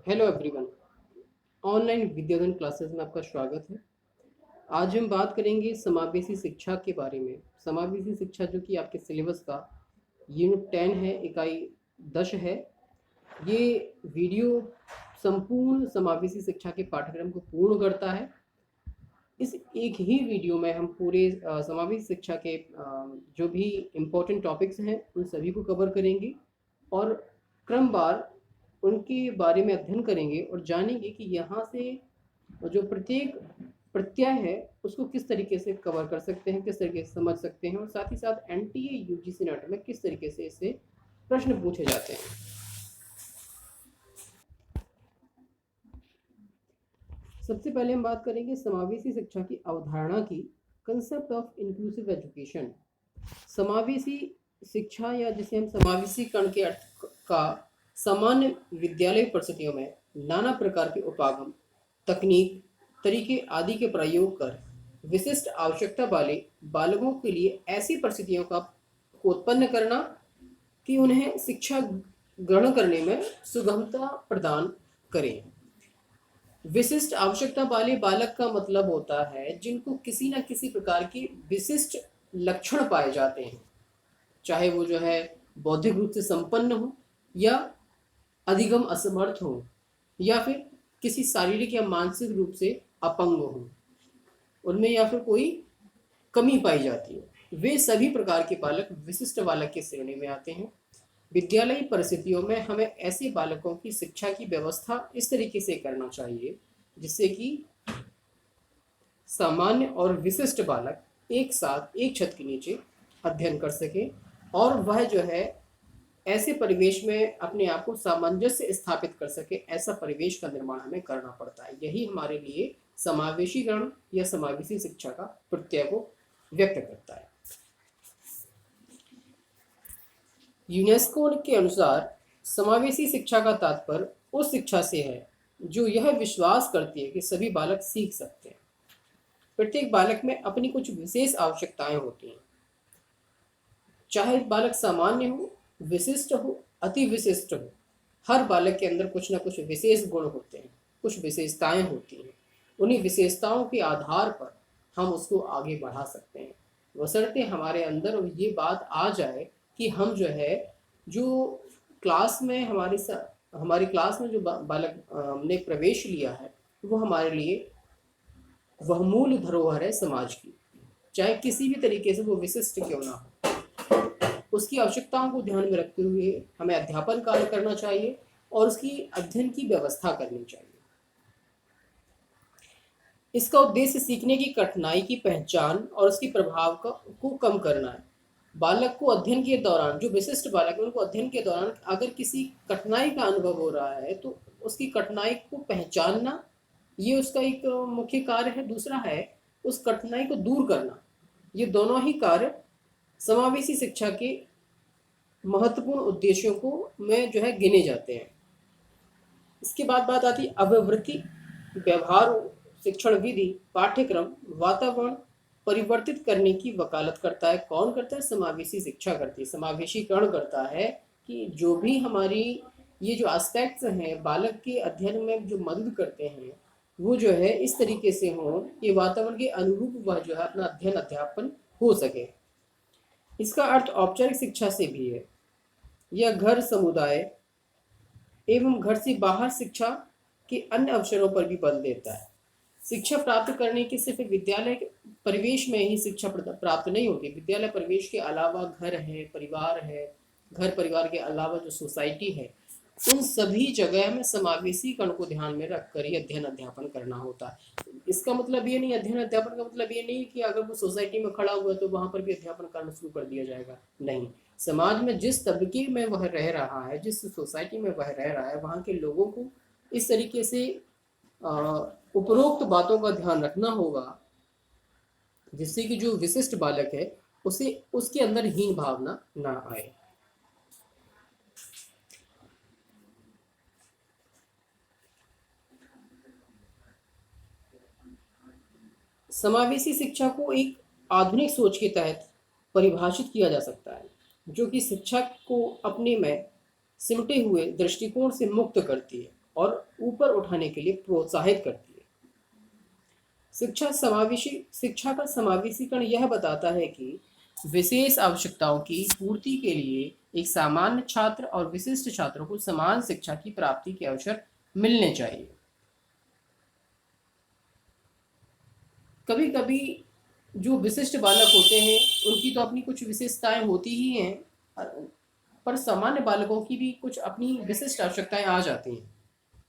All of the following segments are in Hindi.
Hello everyone. ऑनलाइन विद्याधन क्लासेस में आपका स्वागत है। आज हम बात करेंगे समावेशी शिक्षा के बारे में। समावेशी शिक्षा जो कि आपके सिलेबस का यूनिट 10 है, इकाई 10 है। ये वीडियो संपूर्ण समावेशी शिक्षा के पाठ्यक्रम को पूर्ण करता है। इस एक ही वीडियो में हम पूरे समावेशी शिक्षा के जो भी इम्पोर्टेंट टॉपिक्स हैं उन सभी को कवर करेंगे और क्रमवार उनके बारे में अध्ययन करेंगे और जानेंगे कि यहाँ से जो प्रत्येक प्रत्यय है उसको किस तरीके से कवर कर सकते हैं, किस तरीके से समझ सकते हैं और साथ ही साथ एनटीए यूजीसी नेट में किस तरीके से इससे प्रश्न पूछे जाते हैं। सबसे पहले हम बात करेंगे समावेशी शिक्षा की अवधारणा की, कंसेप्ट ऑफ इंक्लूसिव एजुकेशन। समावेशी शिक्षा या जिसे हम समावेशीकरण के अर्थ का सामान्य विद्यालय परिस्थितियों में नाना प्रकार के उपागम, तकनीक, तरीके आदि के प्रयोग कर विशिष्ट आवश्यकता वाले बालकों के लिए ऐसी परिस्थितियों का को उत्पन्न करना कि उन्हें शिक्षा ग्रहण करने में सुगमता प्रदान करें। विशिष्ट आवश्यकता वाले बालक का मतलब होता है जिनको किसी न किसी प्रकार के विशिष्ट लक्षण पाए जाते हैं, चाहे वो जो है बौद्धिक रूप से संपन्न हो या अधिगम असमर्थ हो या फिर किसी शारीरिक या मानसिक रूप से अपंग हो, उनमें या फिर कोई कमी पाई जाती है। वे सभी प्रकार के बालक विशिष्ट बालक की श्रेणी में आते हैं। विद्यालयी परिस्थितियों में हमें ऐसे बालकों की शिक्षा की व्यवस्था इस तरीके से करना चाहिए जिससे कि सामान्य और विशिष्ट बालक एक साथ एक छत के नीचे अध्ययन कर सके और वह जो है ऐसे परिवेश में अपने आप को सामंजस्य स्थापित कर सके। ऐसा परिवेश का निर्माण हमें करना पड़ता है। यही हमारे लिए समावेशीकरण या समावेशी शिक्षा का प्रत्यय को व्यक्त करता है। यूनेस्को के अनुसार समावेशी शिक्षा का तात्पर्य उस शिक्षा से है जो यह विश्वास करती है कि सभी बालक सीख सकते हैं। प्रत्येक बालक में अपनी कुछ विशेष आवश्यकताएं होती हैं, चाहे बालक सामान्य हो, विशिष्ट हो, अति विशिष्ट हो। हर बालक के अंदर कुछ ना कुछ विशेष गुण होते हैं, कुछ विशेषताएं होती हैं। उन्हीं विशेषताओं के आधार पर हम उसको आगे बढ़ा सकते हैं, बशर्ते हमारे अंदर ये बात आ जाए कि हम जो है जो क्लास में हमारी क्लास में जो बालक ने प्रवेश लिया है वो हमारे लिए वह मूल धरोहर है समाज की, चाहे किसी भी तरीके से वो विशिष्ट क्यों ना हो। उसकी आवश्यकताओं को ध्यान में रखते हुए हमें अध्यापन कार्य करना चाहिए और उसकी अध्ययन की व्यवस्था करनी चाहिए। इसका उद्देश्य सीखने की कठिनाई की पहचान और उसके प्रभाव को कम करना है। बालक को अध्ययन के दौरान, जो विशिष्ट बालक है उनको अध्ययन के दौरान अगर किसी कठिनाई का अनुभव हो रहा है तो उसकी कठिनाई को पहचानना ये उसका एक मुख्य कार्य है। दूसरा है उस कठिनाई को दूर करना। ये दोनों ही कार्य समावेशी शिक्षा के महत्वपूर्ण उद्देश्यों को में जो है गिने जाते हैं। इसके बाद बात आती है अभिवृत्ति, व्यवहार, शिक्षण विधि, पाठ्यक्रम, वातावरण परिवर्तित करने की वकालत करता है। कौन करता है? समावेशी शिक्षा करती है, समावेशीकरण करता है कि जो भी हमारी ये जो एस्पेक्ट्स हैं बालक के अध्ययन में जो मदद करते हैं वो जो है इस तरीके से हों कि वातावरण के अनुरूप वह जो है अपना अध्ययन अध्यापन हो सके। इसका अर्थ औपचारिक शिक्षा से भी है। यह घर, समुदाय एवं घर से बाहर शिक्षा के अन्य अवसरों पर भी बल देता है। शिक्षा प्राप्त करने के सिर्फ विद्यालय के परिवेश में ही शिक्षा प्राप्त नहीं होती। विद्यालय परिवेश के अलावा घर है, परिवार है, घर परिवार के अलावा जो सोसाइटी है, उन सभी जगह में समावेशीकरण को ध्यान में रखकर ही अध्ययन अध्यापन करना होता है। इसका मतलब ये नहीं, अध्ययन अध्यापन का मतलब ये नहीं कि अगर वो सोसाइटी में खड़ा हुआ तो वहाँ पर भी अध्यापन करना शुरू कर दिया जाएगा। नहीं, समाज में जिस तबके में वह रह रहा है, जिस सोसाइटी में वह रह रहा है, वहाँ के लोगों को इस तरीके से उपरोक्त बातों का ध्यान रखना होगा जिससे कि जो विशिष्ट बालक है उसे उसके अंदर हीन भावना ना आए। समावेशी शिक्षा को एक आधुनिक सोच के तहत परिभाषित किया जा सकता है जो कि शिक्षा को अपने में सिमटे हुए दृष्टिकोण से मुक्त करती है और ऊपर उठाने के लिए प्रोत्साहित करती है। शिक्षा का समावेशीकरण यह बताता है कि विशेष आवश्यकताओं की पूर्ति के लिए एक सामान्य छात्र और विशिष्ट छात्रों को समान शिक्षा की प्राप्ति के अवसर मिलने चाहिए। कभी कभी जो विशिष्ट बालक होते हैं उनकी तो अपनी कुछ विशेषताएं होती ही हैं, पर सामान्य बालकों की भी कुछ अपनी विशिष्ट आवश्यकताएं आ जाती हैं।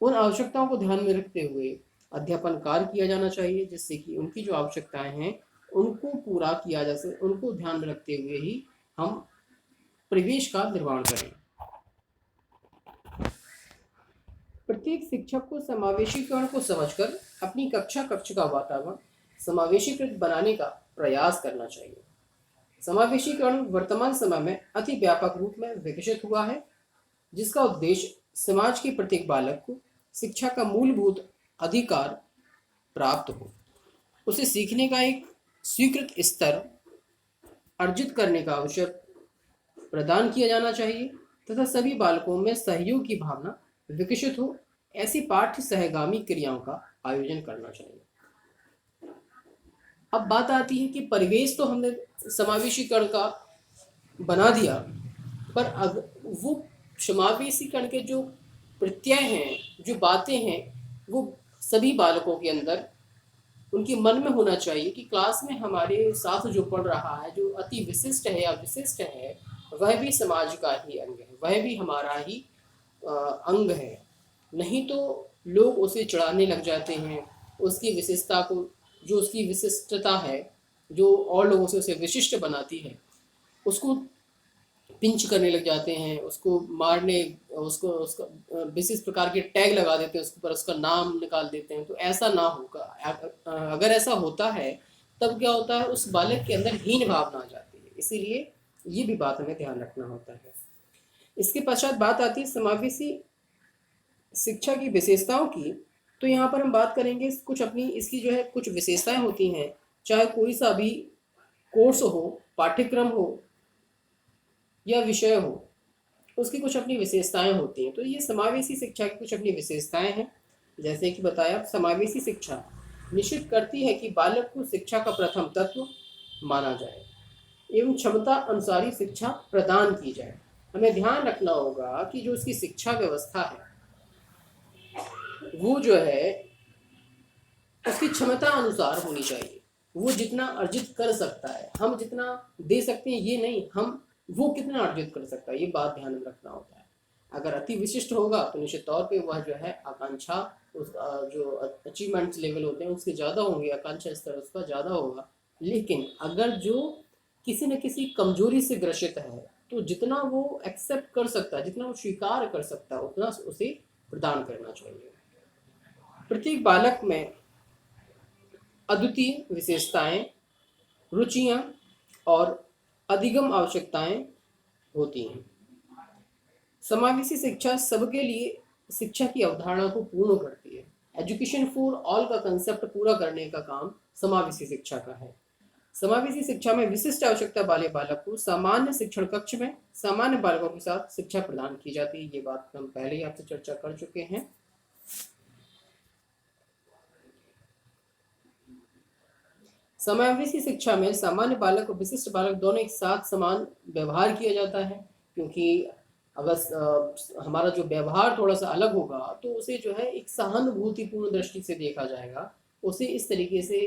उन आवश्यकताओं को ध्यान में रखते हुए अध्यापन कार्य किया जाना चाहिए, जिससे कि उनकी जो आवश्यकताएं हैं उनको पूरा किया जा सके। उनको ध्यान में रखते हुए ही हम परिवेश का निर्माण करें। प्रत्येक शिक्षक को समावेशीकरण को समझकर अपनी कक्ष का वातावरण समावेशीकृत बनाने का प्रयास करना चाहिए। समावेशीकरण वर्तमान समय में अति व्यापक रूप में विकसित हुआ है, जिसका उद्देश्य समाज के प्रत्येक बालक को शिक्षा का मूलभूत अधिकार प्राप्त हो, उसे सीखने का एक स्वीकृत स्तर अर्जित करने का अवसर प्रदान किया जाना चाहिए तथा सभी बालकों में सहयोग की भावना विकसित हो, ऐसी पाठ्य सहगामी क्रियाओं का आयोजन करना चाहिए। अब बात आती है कि परिवेश तो हमने समावेशीकरण का बना दिया, पर वो समावेशीकरण के जो प्रत्यय हैं, जो बातें हैं, वो सभी बालकों के अंदर उनके मन में होना चाहिए कि क्लास में हमारे साथ जो पढ़ रहा है, जो अति विशिष्ट है या विशिष्ट है, वह भी समाज का ही अंग है, वह भी हमारा ही अंग है। नहीं तो लोग उसे चढ़ाने लग जाते हैं, उसकी विशेषता को, जो उसकी विशिष्टता है, जो और लोगों से उसे विशिष्ट बनाती है, उसको पिंच करने लग जाते हैं, उसको मारने, उसको उसका विशेष प्रकार के टैग लगा देते हैं, उसके ऊपर उसका नाम निकाल देते हैं। तो ऐसा ना होगा। अगर ऐसा होता है तब क्या होता है, उस बालक के अंदर हीन भावना आ जाती है। इसीलिए ये भी बात हमें ध्यान रखना होता है। इसके पश्चात बात आती है समावेशी शिक्षा की विशेषताओं की। तो यहाँ पर हम बात करेंगे कुछ अपनी इसकी जो है कुछ विशेषताएं होती हैं, चाहे कोई सा भी कोर्स हो, पाठ्यक्रम हो या विषय हो, उसकी कुछ अपनी विशेषताएं होती हैं। तो ये समावेशी शिक्षा की कुछ अपनी विशेषताएं हैं। जैसे कि बताया, समावेशी शिक्षा निश्चित करती है कि बालक को शिक्षा का प्रथम तत्व माना जाए एवं क्षमता अनुसारी शिक्षा प्रदान की जाए। हमें ध्यान रखना होगा कि जो उसकी शिक्षा व्यवस्था है वो जो है उसकी क्षमता अनुसार होनी चाहिए। वो जितना अर्जित कर सकता है, हम जितना दे सकते हैं ये नहीं, हम वो कितना अर्जित कर सकता है, ये बात ध्यान में रखना होता है। अगर अति विशिष्ट होगा तो निश्चित तौर पे वह जो है आकांक्षा, उस जो अचीवमेंट लेवल होते हैं उसके ज़्यादा होंगे, आकांक्षा स्तर उसका ज़्यादा होगा। लेकिन अगर जो किसी न किसी कमजोरी से ग्रसित है, तो जितना वो एक्सेप्ट कर सकता है, जितना वो स्वीकार कर सकता है, उतना उसे प्रदान करना चाहिए। प्रत्येक बालक में अद्वितीय विशेषताएं, रुचियां और अधिगम आवश्यकताएं होती हैं। समावेशी शिक्षा सबके लिए शिक्षा की अवधारणा को पूर्ण करती है। एजुकेशन फॉर ऑल का कंसेप्ट पूरा करने का काम समावेशी शिक्षा का है। समावेशी शिक्षा में विशिष्ट आवश्यकता वाले बालक को सामान्य शिक्षण कक्ष में सामान्य बालकों के साथ शिक्षा प्रदान की जाती है। ये बात हम पहले ही आपसे चर्चा कर चुके हैं। समावेशी शिक्षा में सामान्य बालक और विशिष्ट बालक दोनों एक साथ समान व्यवहार किया जाता है, क्योंकि अगर हमारा जो व्यवहार थोड़ा सा अलग होगा तो उसे जो है एक सहानुभूतिपूर्ण दृष्टि से देखा जाएगा। उसे इस तरीके से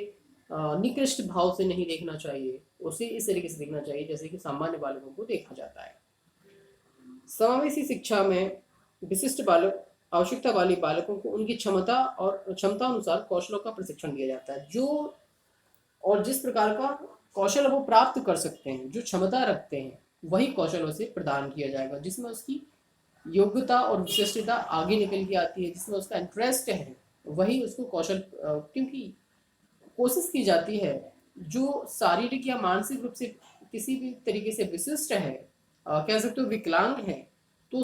निकृष्ट भाव से नहीं देखना चाहिए, उसे इस तरीके से देखना चाहिए जैसे कि सामान्य बालकों को देखा जाता है। समावेशी शिक्षा में विशिष्ट बालक आवश्यकता वाले बालकों को उनकी क्षमता अनुसार कौशलों का प्रशिक्षण दिया जाता है। जो और जिस प्रकार का कौशल वो प्राप्त कर सकते हैं, जो क्षमता रखते हैं, वही कौशल उसे प्रदान किया जाएगा, जिसमें उसकी योग्यता और विशिष्टता आगे निकल के आती है, जिसमें उसका इंटरेस्ट है, वही उसको कौशल, क्योंकि कोशिश की जाती है जो शारीरिक या मानसिक रूप से किसी भी तरीके से विशिष्ट है, कह सकते हो विकलांग है, तो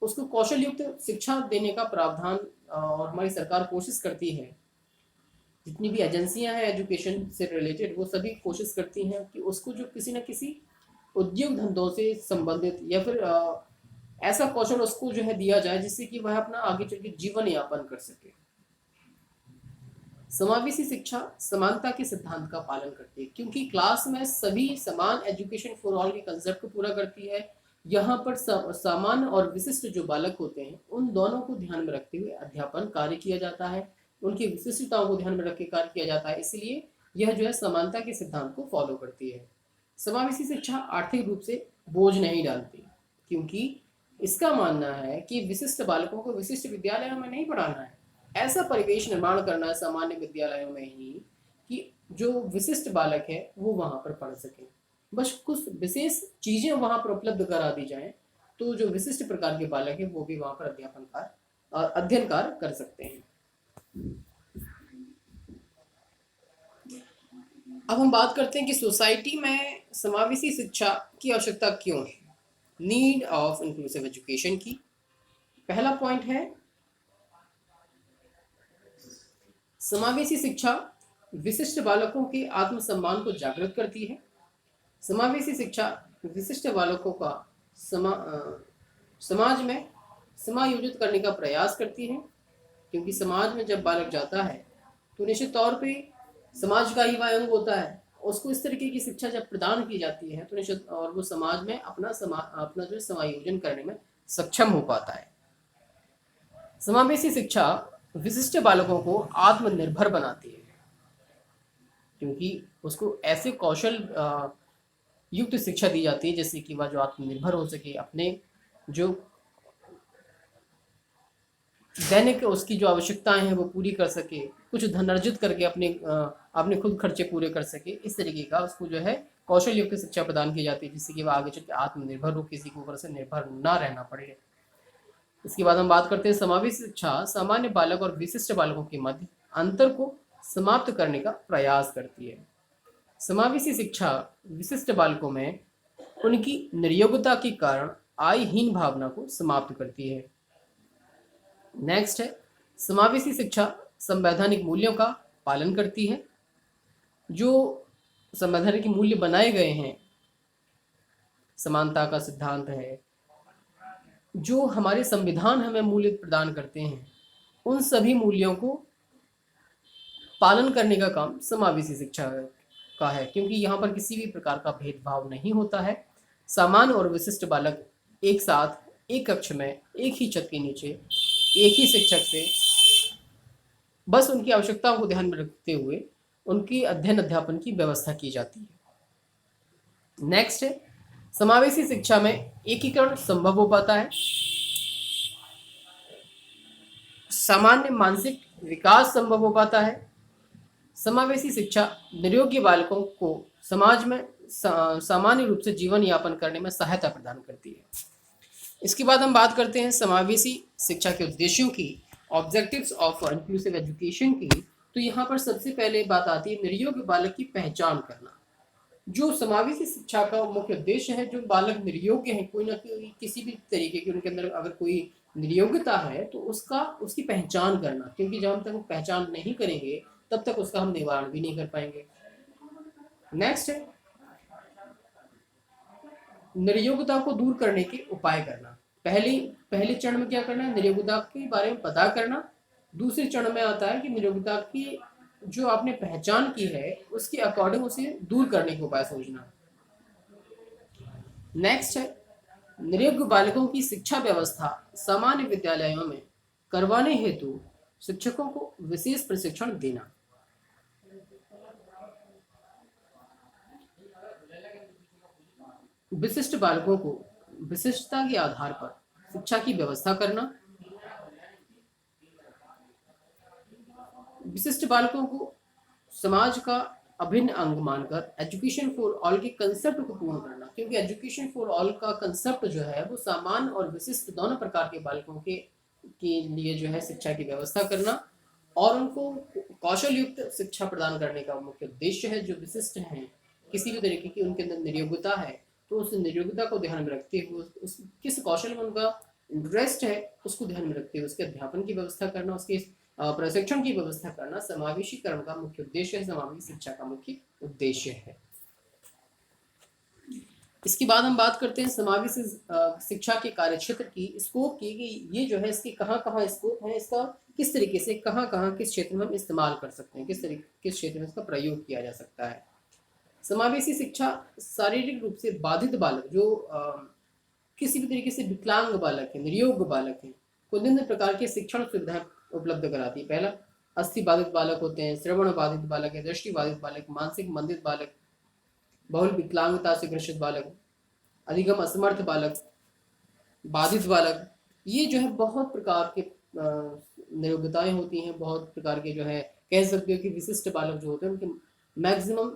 उसको कौशल युक्त शिक्षा देने का प्रावधान और हमारी सरकार कोशिश करती है। जितनी भी एजेंसियां हैं एजुकेशन से रिलेटेड, वो सभी कोशिश करती हैं कि उसको जो किसी न किसी उद्योग धंधों से संबंधित या फिर ऐसा कौशल उसको जो है दिया जाए जिससे कि वह अपना आगे चल के जीवन यापन कर सके। समावेशी शिक्षा समानता के सिद्धांत का पालन करती है, क्योंकि क्लास में सभी समान एजुकेशन फॉर ऑल के कंसेप्ट को पूरा करती है। यहाँ पर सामान्य और विशिष्ट जो बालक होते हैं उन दोनों को ध्यान में रखते हुए अध्यापन कार्य किया जाता है, उनकी विशिष्टताओं को ध्यान में रख के कार्य किया जाता है। इसलिए यह जो है समानता के सिद्धांत को फॉलो करती है। समावेशी शिक्षा आर्थिक रूप से बोझ नहीं डालती, क्योंकि इसका मानना है कि विशिष्ट बालकों को विशिष्ट विद्यालयों में नहीं पढ़ाना है, ऐसा परिवेश निर्माण करना है सामान्य विद्यालयों में ही कि जो विशिष्ट बालक है वो वहाँ पर पढ़ सके। बस कुछ विशेष चीज़ें वहाँ पर उपलब्ध करा दी जाएं तो जो विशिष्ट प्रकार के बालक है वो भी वहाँ पर अध्ययन कार्य कर सकते हैं। अब हम बात करते हैं कि सोसाइटी में समावेशी शिक्षा की आवश्यकता क्यों है, नीड ऑफ इंक्लूसिव एजुकेशन की। पहला पॉइंट है समावेशी शिक्षा विशिष्ट बालकों के आत्मसम्मान को जागृत करती है। समावेशी शिक्षा विशिष्ट बालकों का समाज में समायोजित करने का प्रयास करती है, क्योंकि समाज में जब बालक जाता है तो निश्चित तौर पे समाज का ही वह अंग होता है। उसको इस तरीके की शिक्षा जब प्रदान की जाती है तो निश्चित और वो समाज में अपना जो समायोजन करने में सक्षम हो पाता है। समावेशी शिक्षा विशिष्ट बालकों को आत्मनिर्भर बनाती है, क्योंकि उसको ऐसे कौशल युक्त शिक्षा दी जाती है जिससे कि वह जो आत्मनिर्भर हो सके, अपने जो दैनिक उसकी जो आवश्यकताएं हैं वो पूरी कर सके, कुछ धन अर्जित करके अपने खुद खर्चे पूरे कर सके। इस तरीके का उसको जो है कौशल युक्त शिक्षा प्रदान की जाती है जिससे कि वह आगे चल के आत्मनिर्भर हो, किसी के ऊपर से निर्भर ना रहना पड़े। इसके बाद हम बात करते हैं समावेशी शिक्षा सामान्य बालक और विशिष्ट बालकों के मध्य अंतर को समाप्त करने का प्रयास करती है। समावेशी शिक्षा विशिष्ट बालकों में उनकी निर्योग्यता के कारण आयहीन भावना को समाप्त करती है। नेक्स्ट है समावेशी शिक्षा संवैधानिक मूल्यों का पालन करती है। जो संवैधानिक मूल्य बनाए गए हैं, समानता का सिद्धांत है, जो हमारे संविधान हमें मूल्य प्रदान करते हैं, उन सभी मूल्यों को पालन करने का काम समावेशी शिक्षा का है, क्योंकि यहाँ पर किसी भी प्रकार का भेदभाव नहीं होता है। सामान्य और विशिष्ट बालक एक साथ एक कक्ष में एक ही छत के नीचे एक ही शिक्षक से बस उनकी आवश्यकताओं को ध्यान में रखते हुए उनकी अध्ययन अध्यापन की व्यवस्था की जाती है। नेक्स्ट है समावेशी शिक्षा में एकीकरण संभव हो पाता है, सामान्य मानसिक विकास संभव हो पाता है। समावेशी शिक्षा निरोगी बालकों को समाज में सामान्य रूप से जीवन यापन करने में सहायता प्रदान करती है। इसके बाद हम बात करते हैं समावेशी शिक्षा के उद्देश्यों की, ऑब्जेक्टिव्स ऑफ इंक्लूसिव एजुकेशन की। तो यहाँ पर सबसे पहले बात आती है निर्योग्य बालक की पहचान करना। जो समावेशी शिक्षा का मुख्य उद्देश्य है, जो बालक निर्योग्य है, कोई ना कोई किसी भी तरीके की उनके अंदर अगर कोई निर्योग्यता है तो उसकी पहचान करना, क्योंकि जब हम तक पहचान नहीं करेंगे तब तक उसका हम निवारण भी नहीं कर पाएंगे। नेक्स्ट है निर्योग्यता को दूर करने के उपाय करना। पहले चरण में क्या करना है, निर्योग्यता के बारे में पता करना। दूसरे चरण में आता है कि निर्योग्यता की जो आपने पहचान की है उसके अकॉर्डिंग उसे दूर करने के उपाय सोचना। नेक्स्ट है निरयोग्य बालकों की शिक्षा व्यवस्था सामान्य विद्यालयों में करवाने हेतु शिक्षकों को विशेष प्रशिक्षण देना। विशिष्ट बालकों को विशिष्टता के आधार पर शिक्षा की व्यवस्था करना। विशिष्ट बालकों को समाज का अभिन्न अंग मानकर एजुकेशन फॉर ऑल के कंसेप्ट को पूर्ण करना, क्योंकि एजुकेशन फॉर ऑल का कंसेप्ट जो है वो सामान्य और विशिष्ट दोनों प्रकार के बालकों के लिए जो है शिक्षा की व्यवस्था करना और उनको कौशल युक्त शिक्षा प्रदान करने का मुख्य उद्देश्य है। जो विशिष्ट हैं, किसी भी तरीके की उनके अंदर निर्योग्यता है तो उस निर्योग्यता को ध्यान में रखते हुए उस किस कौशल में उनका इंटरेस्ट है उसको ध्यान में रखते हुए उसके अध्यापन की व्यवस्था करना, उसके प्रशिक्षण की व्यवस्था करना समावेशीकरण का मुख्य उद्देश्य है, समावेशी शिक्षा का मुख्य उद्देश्य है। इसके बाद हम बात करते हैं समावेशी शिक्षा के कार्यक्षेत्र की, स्कोप की, कि ये जो है इसकी कहाँ कहाँ स्कोप है, इसका किस तरीके से कहाँ कहाँ किस क्षेत्र में हम इस्तेमाल कर सकते हैं, किस क्षेत्र में इसका प्रयोग किया जा सकता है। समावेशी शिक्षा शारीरिक रूप से बाधित बालक, जो किसी भी तरीके से विकलांग बालक है, निर्योग बालक है, को निम्न प्रकार की शिक्षण सुविधाएं उपलब्ध कराती है। पहला, अस्थि बाधित बालक होते हैं, श्रवण बाधित बालक है, दृष्टि बाधित बालक, मानसिक मंदित बालक, बहुल विकलांगता से ग्रसित बालक, अधिगम असमर्थ बालक, बाधित बालक, ये जो है बहुत प्रकार के नियोग्यताएं होती हैं, बहुत प्रकार के जो है कह सकते हो कि विशिष्ट बालक जो होते हैं उनके मैक्सिमम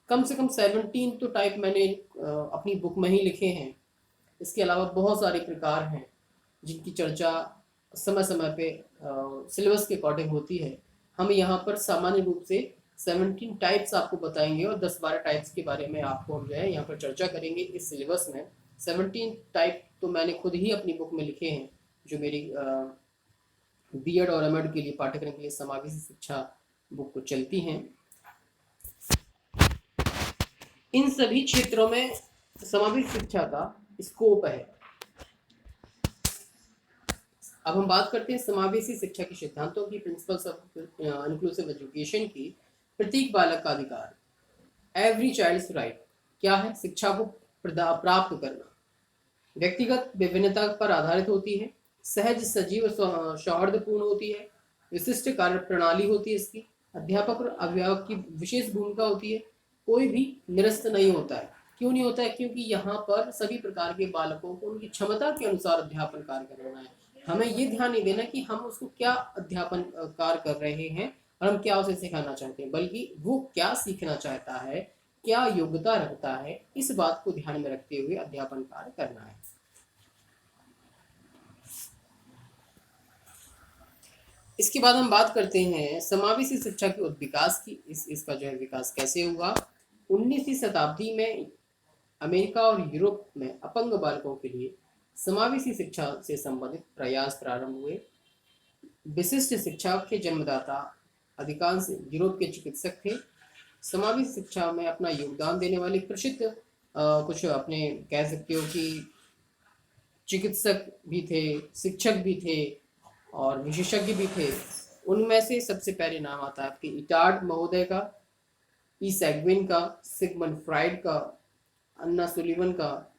कम से कम 17 तो टाइप मैंने अपनी बुक में ही लिखे हैं। इसके अलावा बहुत सारे प्रकार हैं जिनकी चर्चा समय समय पे सिलेबस के अकॉर्डिंग होती है। हम यहाँ पर सामान्य रूप से 17 टाइप्स आपको बताएंगे और 10-12 टाइप्स के बारे में आपको हम जो है यहाँ पर चर्चा करेंगे इस सिलेबस में। 17 टाइप तो मैंने खुद ही अपनी बुक में लिखे हैं, जो मेरी बीएड और एमएड के लिए पाठ्यक्रम के लिए समावेशी शिक्षा बुक चलती हैं। इन सभी क्षेत्रों में समावेशी शिक्षा का स्कोप है। अब हम बात करते हैं समावेशी शिक्षा के सिद्धांतों की, प्रिंसिपल्स ऑफ इंक्लूसिव एजुकेशन की। प्रत्येक बालक का अधिकार, एवरी चाइल्ड्स राइट, क्या है? शिक्षा को प्राप्त करना, व्यक्तिगत विभिन्नता पर आधारित होती है, सहज सजीव सौहार्दपूर्ण होती है, विशिष्ट कार्य प्रणाली होती है इसकी, अध्यापक और अभिभावक की विशेष भूमिका होती है, कोई भी निरस्त नहीं होता है। क्यों नहीं होता है? क्योंकि यहाँ पर सभी प्रकार के बालकों को उनकी क्षमता के अनुसार अध्यापन कार्य करना है। हमें ये ध्यान नहीं देना कि हम उसको क्या अध्यापन कार्य कर रहे हैं और हम क्या उसे सिखाना चाहते हैं, बल्कि वो क्या सीखना चाहता है, क्या योग्यता रखता है, इस बात को ध्यान में रखते हुए अध्यापन कार्य करना है। इसके बाद हम बात करते हैं समावेशी शिक्षा के विकास की। इसका जो है विकास कैसे हुआ। 19वीं शताब्दी में अमेरिका और यूरोप में अपंग बालकों के लिए समावेशी शिक्षा से संबंधित प्रयास प्रारंभ हुए। विशिष्ट शिक्षा के जन्मदाता अधिकांश यूरोप के चिकित्सक थे। समावेशी शिक्षा में अपना योगदान देने वाले प्रसिद्ध कुछ अपने कह सकते हो कि चिकित्सक भी थे, शिक्षक भी थे और विशेषज्ञ भी थे। उनमें से सबसे पहले नाम आता है आपके इटार्ड महोदय का, ई सेगविन का, सिगमंड फ्राइड का, अन्ना सुलिवन का,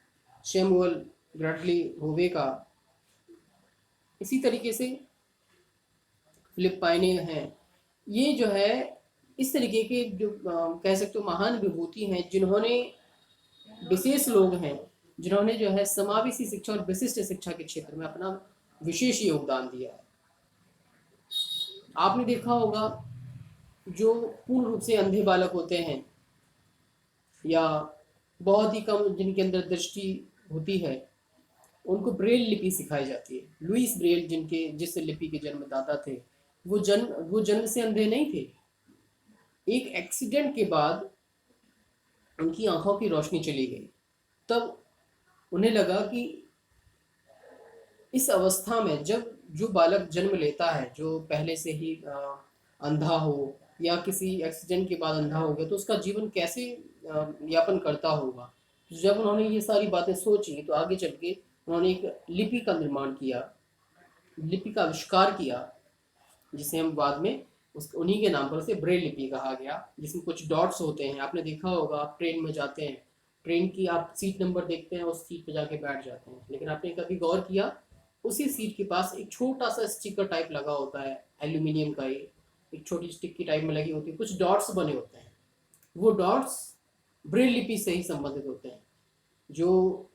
शैमुअल ब्रैडली होवे का। इसी तरीके से फिलिप पाइने हैं। ये जो है इस तरीके के जो कह सकते हो महान विभूति हैं, जिन्होंने विशेष लोग हैं जिन्होंने जो है समावेशी शिक्षा और विशिष्ट शिक्षा के क्षेत्र में अपना विशेष योगदान दिया है। आपने देखा होगा जो पूर्ण रूप से अंधे बालक होते हैं या बहुत ही कम जिनके अंदर दृष्टि होती है, उनको ब्रेल लिपि सिखाई जाती है। लुइस ब्रेल जिस लिपि के जन्मदाता थे, वो जन्म से अंधे नहीं थे। एक एक्सीडेंट के बाद उनकी आंखों की रोशनी चली गई। तब उन्हें लगा कि इस अवस्था में जब जो बालक जन्म लेता है, जो पहले से ही अंधा हो या किसी एक्सीडेंट के बाद अंधा हो गया, तो उसका जीवन कैसे यापन करता होगा। जब उन्होंने ये सारी बातें सोची तो आगे चल के उन्होंने एक लिपि का निर्माण किया, लिपि का आविष्कार किया, जिसे हम बाद में उन्हीं के नाम पर उसे ब्रेल लिपि कहा गया, जिसमें कुछ डॉट्स होते हैं। आपने देखा होगा, आप ट्रेन में जाते हैं, ट्रेन की आप सीट नंबर देखते हैं, उस सीट पे जाके बैठ जाते हैं, लेकिन आपने कभी गौर किया उसी सीट के पास एक छोटा सा स्टिकर टाइप लगा होता है, एल्यूमिनियम का, एक छोटी स्टिक की टाइप में लगी होती है, कुछ डॉट्स बने होते हैं। वो डॉट्स ब्रेल लिपि से ही संबंधित होते हैं। जो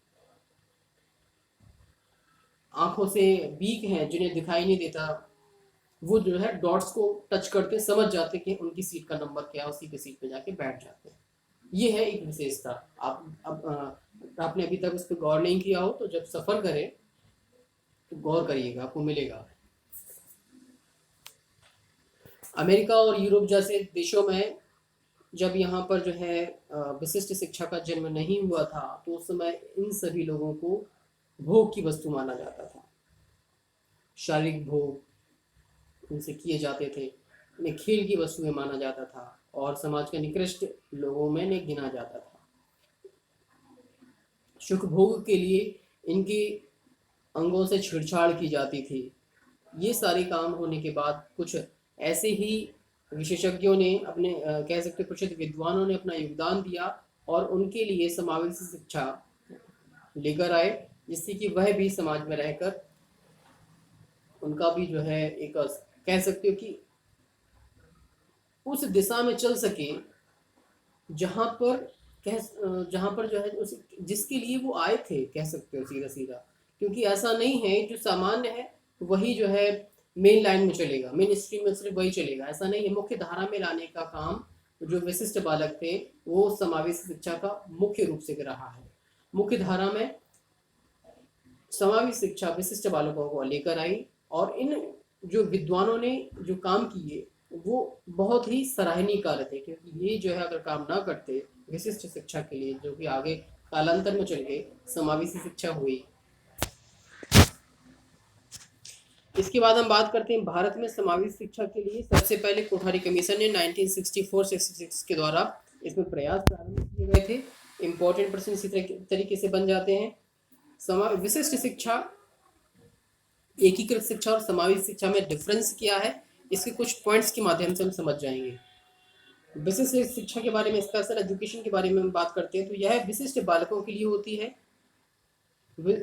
आंखों से वीक हैं, जिन्हें दिखाई नहीं देता, वो जो है डॉट्स को टच करते समझ जाते कि उनकी सीट का नंबर क्या है, उसी के सीट पे जाके बैठ जाते हैं। ये है एक विशेषता। आपने अभी तक उस पर गौर नहीं किया हो तो जब सफर करें तो गौर करिएगा, आपको मिलेगा। अमेरिका और यूरोप जैसे देशों में जब यहाँ पर जो है विशिष्ट शिक्षा का जन्म नहीं हुआ था, तो उस समय इन सभी लोगों को भोग की वस्तु माना जाता था। शारीरिक भोग उनसे किए जाते थे, उन्हें खेल की वस्तुएं माना जाता था और समाज के निकृष्ट लोगों में गिना जाता था। सुख भोग के लिए इनके अंगों से छेड़छाड़ की जाती थी। ये सारे काम होने के बाद कुछ ऐसे ही विशेषज्ञों ने कह सकते हैं प्रसिद्ध विद्वानों ने अपना योगदान दिया और उनके लिए समावेशी शिक्षा लेकर आए, जिससे कि वह भी समाज में रहकर उनका भी जो है एक कह सकते हो कि उस दिशा में चल सके जहाँ पर जहाँ पर जो है जिसके लिए वो आए थे, कह सकते हो सीधा सीधा। क्योंकि ऐसा नहीं है जो सामान्य है वही जो है मेन लाइन में चलेगा, मेन स्ट्रीम में सिर्फ वही चलेगा, ऐसा नहीं है। मुख्य धारा में लाने का काम जो विशिष्ट बालक थे वो समावेशी शिक्षा का मुख्य रूप से रहा है। मुख्य धारा में समावेशी शिक्षा विशिष्ट बालकों को लेकर आई और इन जो विद्वानों ने जो काम किए वो बहुत ही सराहनीय कार्य थे, क्योंकि ये जो है अगर काम ना करते विशिष्ट शिक्षा के लिए, जो कि आगे कालांतर में चल के समावेशी शिक्षा हुई। इसके बाद हम बात करते हैं भारत में समावेशी शिक्षा के लिए सबसे पहले कोठारी कमीशन ने 1964-66 के द्वारा इसमें प्रयास प्रारंभ किए गए थे। इंपॉर्टेंट प्रश्न इसी तरीके से बन जाते हैं। विशिष्ट शिक्षा, एकीकृत शिक्षा और समावेशी शिक्षा में डिफरेंस क्या है, इसके कुछ पॉइंट्स के माध्यम से हम समझ जाएंगे। विशिष्ट शिक्षा के बारे में, स्पेशल एजुकेशन के बारे में हम बात करते हैं तो यह विशिष्ट बालकों के लिए होती है।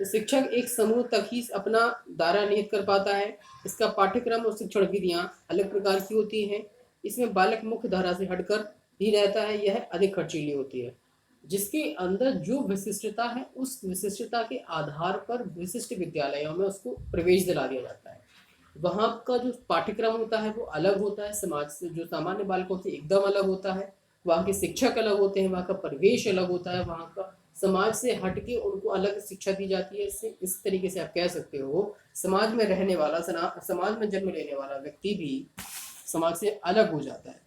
शिक्षक एक समूह तक ही अपना दायरा नियत कर पाता है। इसका पाठ्यक्रम और शिक्षण विधियां अलग प्रकार की होती हैं। इसमें बालक मुख्य धारा से हटकर ही रहता है। यह अधिक खर्चीली होती है। जिसके अंदर जो विशिष्टता है उस विशिष्टता के आधार पर विशिष्ट विद्यालयों में उसको प्रवेश दिला दिया जाता है। वहाँ का जो पाठ्यक्रम होता है वो अलग होता है, समाज से जो सामान्य बालकों से एकदम अलग होता है। वहाँ के शिक्षक अलग होते हैं, वहाँ का परिवेश अलग होता है, वहाँ का समाज से हटके उनको अलग शिक्षा दी जाती है। इससे इस तरीके से आप कह सकते हो समाज में रहने वाला, समाज में जन्म लेने वाला व्यक्ति भी समाज से अलग हो जाता है।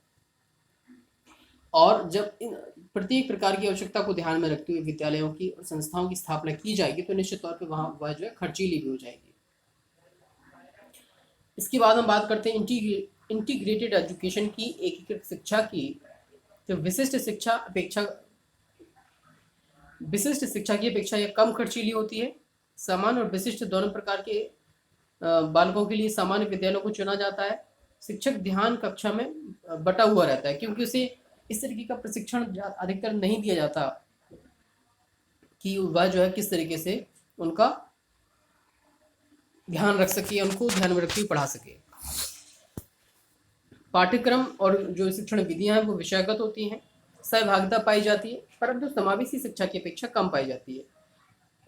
और जब इन प्रत्येक प्रकार की आवश्यकता को ध्यान में रखते हुए विद्यालयों की और संस्थाओं की स्थापना की जाएगी तो निश्चित तौर पर वहाँ वह जो है खर्चीली भी हो जाएगी। इसके बाद हम बात करते हैं इंटीग्रेटेड एजुकेशन की, एकीकृत शिक्षा की। तो विशिष्ट शिक्षा की अपेक्षा यह कम खर्चीली होती है। सामान्य और विशिष्ट दोनों प्रकार के बालकों के लिए सामान्य विद्यालयों को चुना जाता है। शिक्षक ध्यान कक्षा में बटा हुआ रहता है, क्योंकि उसे इस तरीके का प्रशिक्षण अधिकतर नहीं दिया जाता कि वह जो है किस तरीके से उनका ध्यान रख सके, उनको ध्यान में रखते हुए पढ़ा सके। पाठ्यक्रम और जो शिक्षण विधियां हैं वो विषयगत होती हैं। सहभागिता पाई जाती है, परंतु समावेशी शिक्षा की अपेक्षा कम पाई जाती है।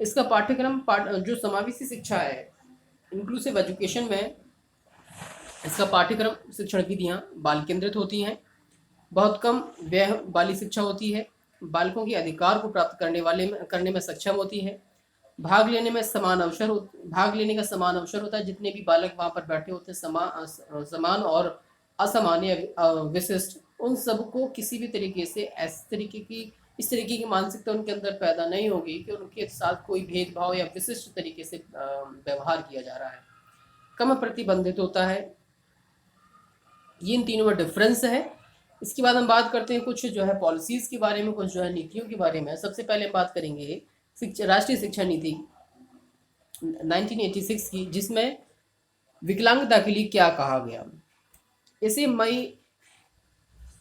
इसका पाठ्यक्रम जो समावेशी शिक्षा है, इंक्लूसिव एजुकेशन में, इसका पाठ्यक्रम शिक्षण विधियां बाल केंद्रित होती हैं। बहुत कम व्यय वाली शिक्षा होती है। बालकों के अधिकार को प्राप्त करने में सक्षम होती है। भाग लेने का समान अवसर होता है। जितने भी बालक वहाँ पर बैठे होते हैं, समान और असामान्य विशिष्ट, उन सबको किसी भी तरीके से इस तरीके की मानसिकता उनके अंदर पैदा नहीं होगी कि उनके साथ कोई भेदभाव या विशिष्ट तरीके से व्यवहार किया जा रहा है। कम प्रतिबंधित होता है। ये इन तीनों में डिफरेंस है। इसके बाद हम बात करते हैं कुछ जो है पॉलिसीज़ के बारे में, कुछ जो है नीतियों के बारे में। सबसे पहले हम बात करेंगे राष्ट्रीय शिक्षा नीति 1986 की, जिसमें विकलांगता के लिए क्या कहा गया। इसे मई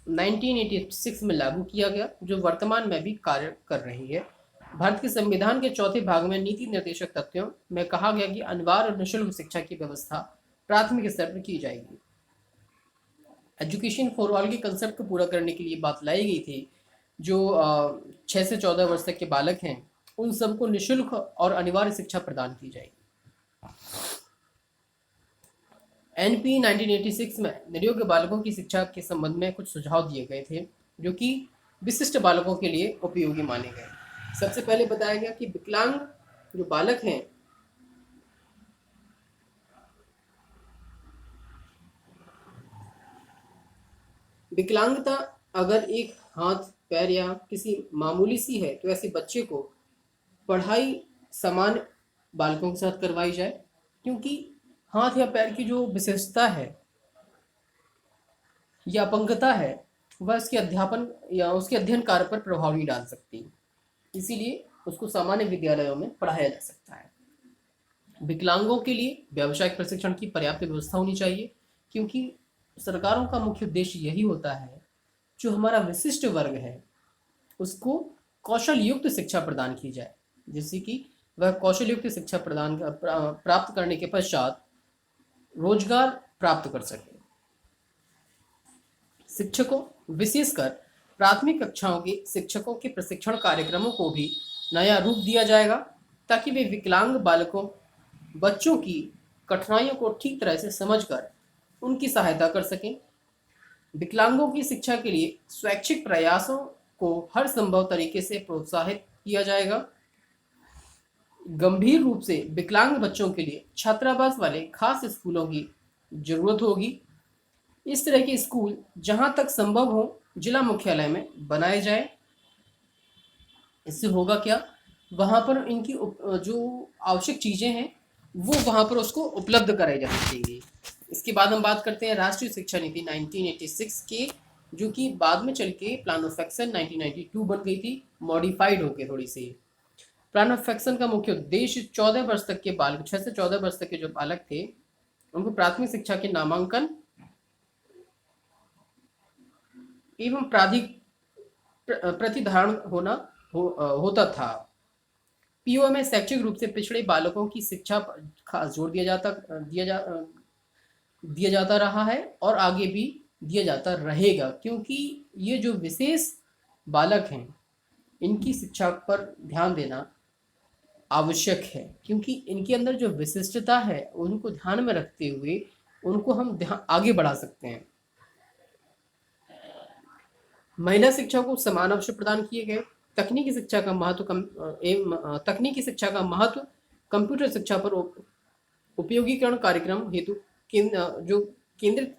1986 में लागू किया गया, जो वर्तमान में भी कार्य कर रही है। भारत के संविधान के चौथे भाग में नीति निर्देशक तथ्यों में कहा गया कि अनिवार्य और निःशुल्क शिक्षा की व्यवस्था प्राथमिक स्तर पर की जाएगी। एजुकेशन फॉर ऑल के कंसेप्ट को पूरा करने के लिए बात लाई गई थी। जो 6 से 14 वर्ष तक के बालक हैं उन सबको निःशुल्क और अनिवार्य शिक्षा प्रदान की जाएगी। एनपी 1986 में निरयोग्य बालकों की शिक्षा के संबंध में कुछ सुझाव दिए गए थे, जो कि विशिष्ट बालकों के लिए उपयोगी माने गए। सबसे पहले बताया गया कि विकलांग जो बालक हैं, विकलांगता अगर एक हाथ, पैर या किसी मामूली सी है तो ऐसे बच्चे को पढ़ाई समान बालकों के साथ करवाई जाए, क्योंकि हाथ या पैर की जो विशेषता है या अपंगता है वह उसके अध्यापन या उसके अध्ययन कार्य पर प्रभाव नहीं डाल सकती। इसीलिए उसको सामान्य विद्यालयों में पढ़ाया जा सकता है। विकलांगों के लिए व्यावसायिक प्रशिक्षण की पर्याप्त व्यवस्था होनी चाहिए, क्योंकि सरकारों का मुख्य उद्देश्य यही होता है जो हमारा विशिष्ट वर्ग है उसको कौशल युक्त शिक्षा प्रदान की जाए, जिससे कि वह कौशल युक्त शिक्षा प्राप्त करने के पश्चात रोजगार प्राप्त कर सके। शिक्षकों, विशेषकर प्राथमिक कक्षाओं के शिक्षकों के प्रशिक्षण कार्यक्रमों को भी नया रूप दिया जाएगा, ताकि वे विकलांग बच्चों की कठिनाइयों को ठीक तरह से समझकर उनकी सहायता कर सकें। विकलांगों की शिक्षा के लिए स्वैच्छिक प्रयासों को हर संभव तरीके से प्रोत्साहित किया जाएगा। गंभीर रूप से विकलांग बच्चों के लिए छात्रावास वाले खास स्कूलों की जरूरत होगी। इस तरह के स्कूल जहां तक संभव हो जिला मुख्यालय में बनाए जाए। इससे होगा क्या, वहां पर इनकी जो आवश्यक चीजें हैं वो वहां पर उसको उपलब्ध कराई जा सकेंगी। इसके बाद हम बात करते हैं राष्ट्रीय शिक्षा नीति 1986 के, जो कि बाद में चल के प्लान ऑफ एक्शन 1992 बन गई थी, मॉडिफाइड होके थोड़ी सी। प्लान ऑफ एक्शन का मुख्य उद्देश्य 14 वर्ष तक के बालक, 6 से 14 वर्ष तक के जो बालक थे उनको प्राथमिक शिक्षा के नामांकन एवं प्रतिधारण होता था। पीओ में शैक्षिक रूप से पिछड़े बालकों की शिक्षा पर खास जोर दिया जाता रहा है और आगे भी दिया जाता रहेगा, क्योंकि ये जो विशेष बालक हैं इनकी शिक्षा पर ध्यान देना आवश्यक है, क्योंकि इनके अंदर जो विशिष्टता है उनको ध्यान में रखते हुए उनको हम आगे बढ़ा सकते हैं। महिला शिक्षा को समान अवसर प्रदान किए गए। तकनीकी शिक्षा का महत्व कंप्यूटर शिक्षा पर उपयोगीकरण कार्यक्रम हेतु जो केंद्रित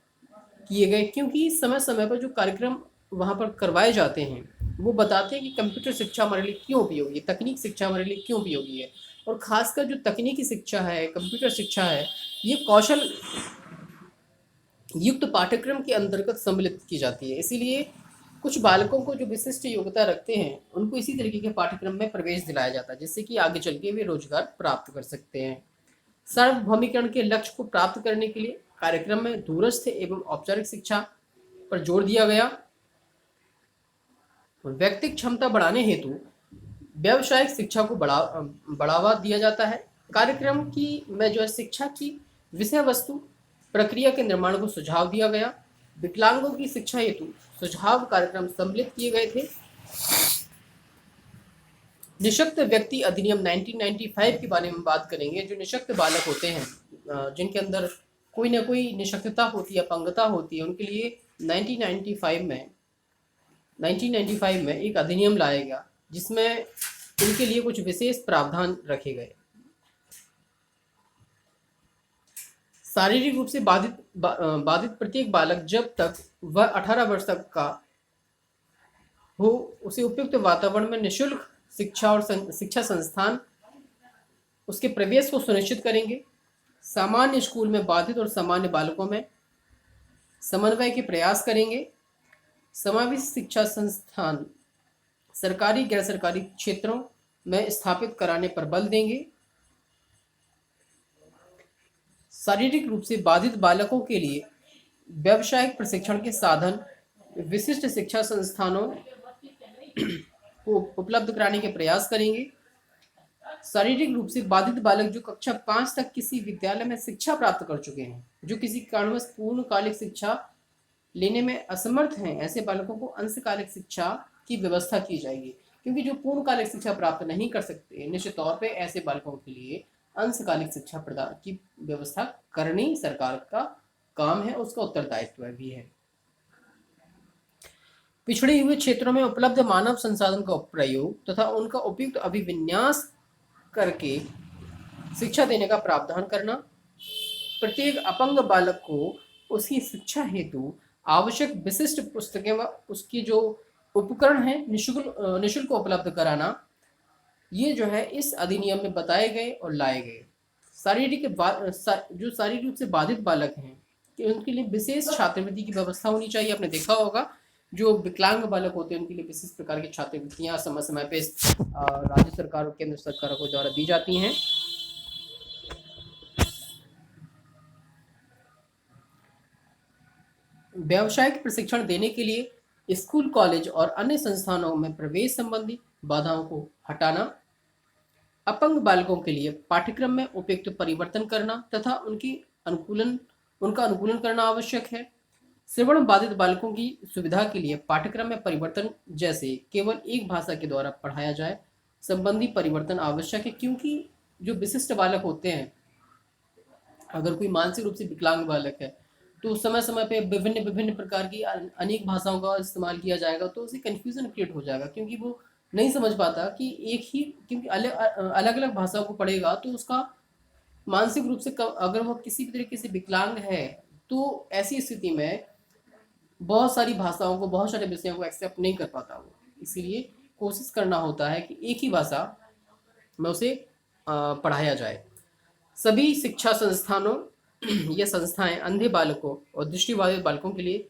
किए गए, क्योंकि समय समय पर जो कार्यक्रम वहाँ पर करवाए जाते हैं वो बताते हैं कि कंप्यूटर शिक्षा हमारे लिए क्यों उपयोगी है, तकनीक शिक्षा हमारे लिए क्यों उपयोगी है। और खासकर जो तकनीकी शिक्षा है, कंप्यूटर शिक्षा है, ये कौशल युक्त पाठ्यक्रम के अंतर्गत सम्मिलित की जाती है। इसीलिए कुछ बालकों को जो विशिष्ट योग्यता रखते हैं उनको इसी तरीके के पाठ्यक्रम में प्रवेश दिलाया जाता है, जिससे कि आगे चल के वे रोजगार प्राप्त कर सकते हैं। सार्वभौमिकरण के लक्ष्य को प्राप्त करने के लिए कार्यक्रम में दूरस्थ एवं औपचारिक शिक्षा पर जोर दिया गया। व्यक्तिगत क्षमता बढ़ाने हेतु व्यावसायिक शिक्षा को बढ़ावा दिया जाता है। कार्यक्रम की में जो है शिक्षा की विषय वस्तु प्रक्रिया के निर्माण को सुझाव दिया गया। विकलांगों की शिक्षा हेतु सुझाव कार्यक्रम सम्मिलित किए गए थे। निशक्त व्यक्ति अधिनियम 1995 के बारे में बात करेंगे। जो निशक्त बालक होते हैं, जिनके अंदर कोई ना कोई निशक्तता होती है, अपंगता होती है, उनके लिए 1995 में एक अधिनियम लाया गया जिसमें उनके लिए कुछ विशेष प्रावधान रखे गए। शारीरिक रूप से बाधित प्रत्येक बालक जब तक वह 18 वर्ष तक का हो उसे उपयुक्त वातावरण में निःशुल्क शिक्षा और शिक्षा संस्थान उसके प्रवेश को सुनिश्चित करेंगे। सामान्य स्कूल में बाधित और सामान्य बालकों में समन्वय के प्रयास करेंगे। समावेशी शिक्षा संस्थान सरकारी गैर सरकारी क्षेत्रों में स्थापित कराने पर बल देंगे। शारीरिक रूप से बाधित बालकों के लिए व्यावसायिक प्रशिक्षण के साधन विशिष्ट शिक्षा संस्थानों को उपलब्ध कराने के प्रयास करेंगे। शारीरिक रूप से बाधित बालक जो कक्षा 5 तक किसी विद्यालय में शिक्षा प्राप्त कर चुके हैं, जो किसी कारणवश पूर्णकालिक शिक्षा लेने में असमर्थ हैं, ऐसे बालकों को अंशकालिक शिक्षा की व्यवस्था की जाएगी। क्योंकि जो पूर्णकालिक शिक्षा प्राप्त नहीं कर सकते, निश्चित तौर पे ऐसे बालकों के लिए अंशकालिक शिक्षा प्रदान की व्यवस्था करनी सरकार का काम है, उसका उत्तरदायित्व भी है। पिछड़े हुए क्षेत्रों में उपलब्ध मानव संसाधन का प्रयोग तथा उनका उपयुक्त अभिविन्यास करके शिक्षा देने का प्रावधान करना। प्रत्येक अपंग बालक को उसकी शिक्षा हेतु आवश्यक विशिष्ट पुस्तकें व उसकी जो उपकरण हैं निःशुल्क उपलब्ध कराना, ये जो है इस अधिनियम में बताए गए और लाए गए। जो शारीरिक रूप से बाधित बालक हैं कि उनके लिए विशेष छात्रवृत्ति की व्यवस्था होनी चाहिए। आपने देखा होगा जो विकलांग बालक होते हैं उनके लिए विशिष्ट प्रकार की छात्रवृत्तियां समय समय पे राज्य सरकार और केंद्र सरकारों को द्वारा दी जाती हैं। व्यावसायिक प्रशिक्षण देने के लिए स्कूल, कॉलेज और अन्य संस्थानों में प्रवेश संबंधी बाधाओं को हटाना, अपंग बालकों के लिए पाठ्यक्रम में उपयुक्त परिवर्तन करना तथा उनका अनुकूलन करना आवश्यक है। श्रवण बाधित बालकों की सुविधा के लिए पाठ्यक्रम में परिवर्तन, जैसे केवल एक भाषा के द्वारा पढ़ाया जाए, संबंधी परिवर्तन आवश्यक है, क्योंकि जो विशिष्ट बालक होते हैं, अगर कोई मानसिक रूप से विकलांग बालक है तो समय समय पे विभिन्न विभिन्न प्रकार की अनेक भाषाओं का इस्तेमाल किया जाएगा, तो उसे कन्फ्यूजन क्रिएट हो जाएगा, क्योंकि वो नहीं समझ पाता कि एक ही, क्योंकि अलग अलग अलग भाषाओं को पढ़ेगा तो उसका मानसिक रूप से अगर वो किसी भी तरीके से विकलांग है तो ऐसी स्थिति में बहुत सारी भाषाओं को, बहुत सारे विषयों को एक्सेप्ट नहीं कर पाता वो। इसीलिए कोशिश करना होता है कि एक ही भाषा में उसे पढ़ाया जाए। सभी शिक्षा संस्थानों या संस्थाएं अंधे बालकों और दृष्टिबाधित बालकों के लिए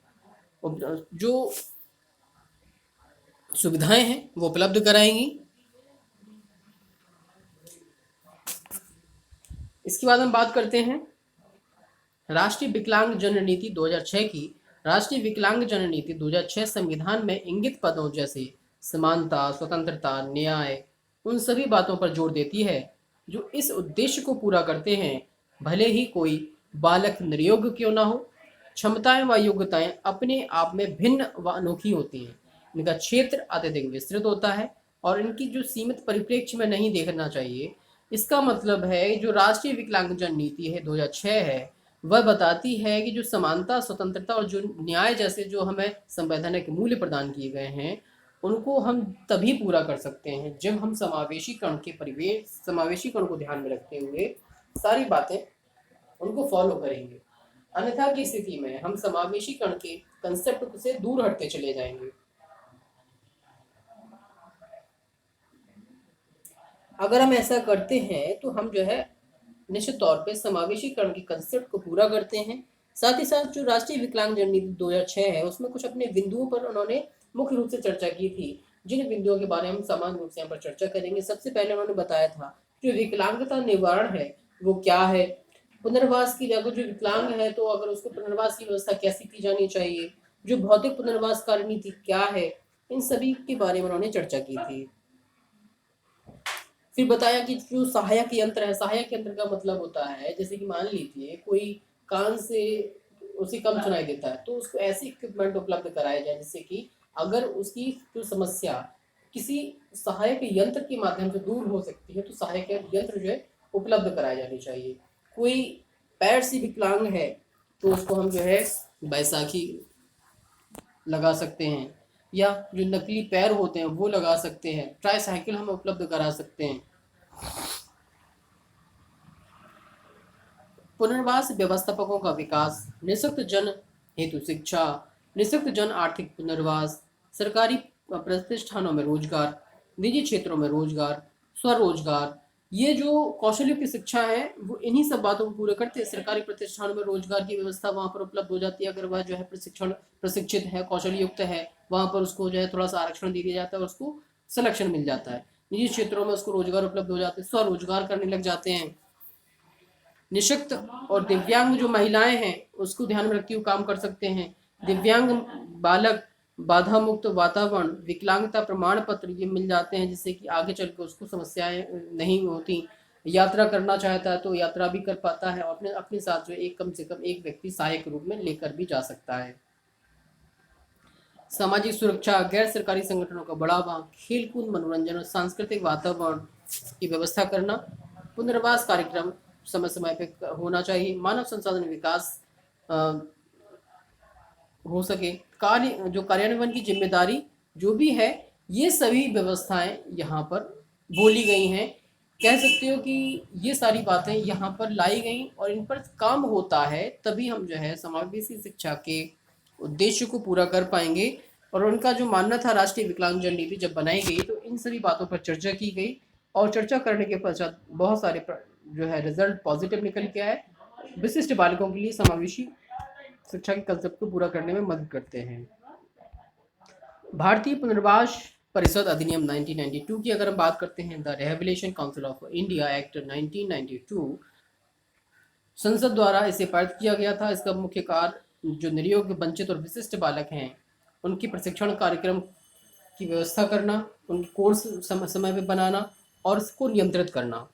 जो सुविधाएं हैं वो उपलब्ध कराएंगी। इसके बाद हम बात करते हैं राष्ट्रीय विकलांग जन नीति 2006 की। राष्ट्रीय विकलांग जन नीति 2006 संविधान में इंगित पदों जैसे समानता, स्वतंत्रता, न्याय, उन सभी बातों पर जोर देती है जो इस उद्देश्य को पूरा करते हैं, भले ही कोई बालक निर्योग्य क्यों ना हो। क्षमताएं व योग्यताएं अपने आप में भिन्न व अनोखी होती हैं, इनका क्षेत्र अत्यधिक विस्तृत होता है और इनकी जो सीमित परिप्रेक्ष्य में नहीं देखना चाहिए। इसका मतलब है जो राष्ट्रीय विकलांगजन नीति है 2006 है, वह बताती है कि जो समानता, स्वतंत्रता और जो न्याय जैसे जो हमें संवैधानिक मूल्य प्रदान किए गए हैं उनको हम तभी पूरा कर सकते हैं जब हम समावेशीकरण के परिवेश, समावेशीकरण को ध्यान में रखते हुए सारी बातें उनको फॉलो करेंगे। अन्यथा की स्थिति में हम समावेशीकरण के कंसेप्ट से दूर हटते चले जाएंगे। अगर हम ऐसा करते हैं तो हम जो है निश्चित तौर पे समावेशीकरण के कंसेप्ट को पूरा करते हैं। साथ ही साथ जो राष्ट्रीय विकलांगजन नीति 2006 है उसमें कुछ अपने बिंदुओं पर उन्होंने मुख्य रूप से चर्चा की थी, जिन बिंदुओं के बारे में हम सामान्य रूप से यहाँ पर चर्चा करेंगे। सबसे पहले उन्होंने बताया था जो विकलांगता निवारण है वो क्या है, पुनर्वास की, अगर जो विकलांग है तो अगर उसको पुनर्वास की व्यवस्था कैसी की जानी चाहिए, जो भौतिक पुनर्वास कार्य नीति क्या है, इन सभी के बारे में उन्होंने चर्चा की थी। फिर बताया कि जो सहायक यंत्र है, सहायक यंत्र का मतलब होता है जैसे कि मान लीजिए कोई कान से उसे कम सुनाई देता है तो उसको ऐसे इक्विपमेंट उपलब्ध कराया जाए जिससे कि अगर उसकी जो समस्या किसी सहायक यंत्र के माध्यम से दूर हो सकती है तो सहायक यंत्र जो है उपलब्ध कराए जानी चाहिए। कोई पैर से विकलांग है तो उसको हम जो है बैसाखी लगा सकते हैं, या जो नकली पैर होते हैं वो लगा सकते हैं, ट्राईसाइकिल हम उपलब्ध करा सकते हैं। पुनर्वास व्यवस्थापकों का विकास, निःशक्त जन हेतु शिक्षा, निःशक्त जन आर्थिक पुनर्वास, सरकारी प्रतिष्ठानों में रोजगार, निजी क्षेत्रों में रोजगार, स्वरोजगार, ये जो कौशल्य की शिक्षा है वो इन्हीं सब बातों को पूरे करते हैं। सरकारी प्रतिष्ठानों में रोजगार की व्यवस्था वहाँ पर उपलब्ध हो जाती है अगर वह जो है प्रशिक्षित है, कौशल युक्त है, वहाँ पर उसको जो है थोड़ा सा आरक्षण दे दिया जाता है और उसको सिलेक्शन मिल जाता है। निजी क्षेत्रों में उसको रोजगार उपलब्ध हो जाते हैं, स्वरोजगार करने लग जाते हैं। निःशक्त और दिव्यांग जो महिलाएं हैं उसको ध्यान में रखते हुए काम कर सकते हैं। दिव्यांग बालक बाधा मुक्त वातावरण, विकलांगता प्रमाण पत्र ये मिल जाते हैं जिससे कि आगे चल के उसको समस्याएं नहीं होती। यात्रा करना चाहता है तो यात्रा भी कर पाता है और अपने अपने साथ जो एक कम से कम एक व्यक्ति सहायक रूप में लेकर भी जा सकता है। सामाजिक सुरक्षा, गैर सरकारी संगठनों का बढ़ावा, खेलकूद, मनोरंजन और सांस्कृतिक वातावरण की व्यवस्था करना, पुनर्वास कार्यक्रम समय समय पे होना चाहिए, मानव संसाधन विकास हो सके, कार्य जो कार्यान्वयन की जिम्मेदारी जो भी है, ये सभी व्यवस्थाएं यहाँ पर बोली गई हैं। कह सकते हो कि ये सारी बातें यहाँ पर लाई गई और इन पर काम होता है तभी हम जो है समावेशी शिक्षा के उद्देश्य को पूरा कर पाएंगे। और उनका जो मानना था राष्ट्रीय विकलांगजन नीति जब बनाई गई तो इन सभी बातों पर चर्चा की गई और चर्चा करने के पश्चात बहुत सारे जो है रिजल्ट पॉजिटिव निकल के आए, विशिष्ट बालकों के लिए समावेशी शिक्षा के कंसेप्ट को पूरा करने में मदद करते हैं। भारतीय पुनर्वास परिषद अधिनियम 1992 की अगर हम बात करते हैं, the rehabilitation council of India act 1992 संसद द्वारा इसे पारित किया गया था। इसका मुख्य कार्य जो निरयोग, वंचित और विशिष्ट बालक हैं उनकी प्रशिक्षण कार्यक्रम की व्यवस्था करना, उनकी कोर्स समय समय पे बनाना और इसको नियंत्रित करना।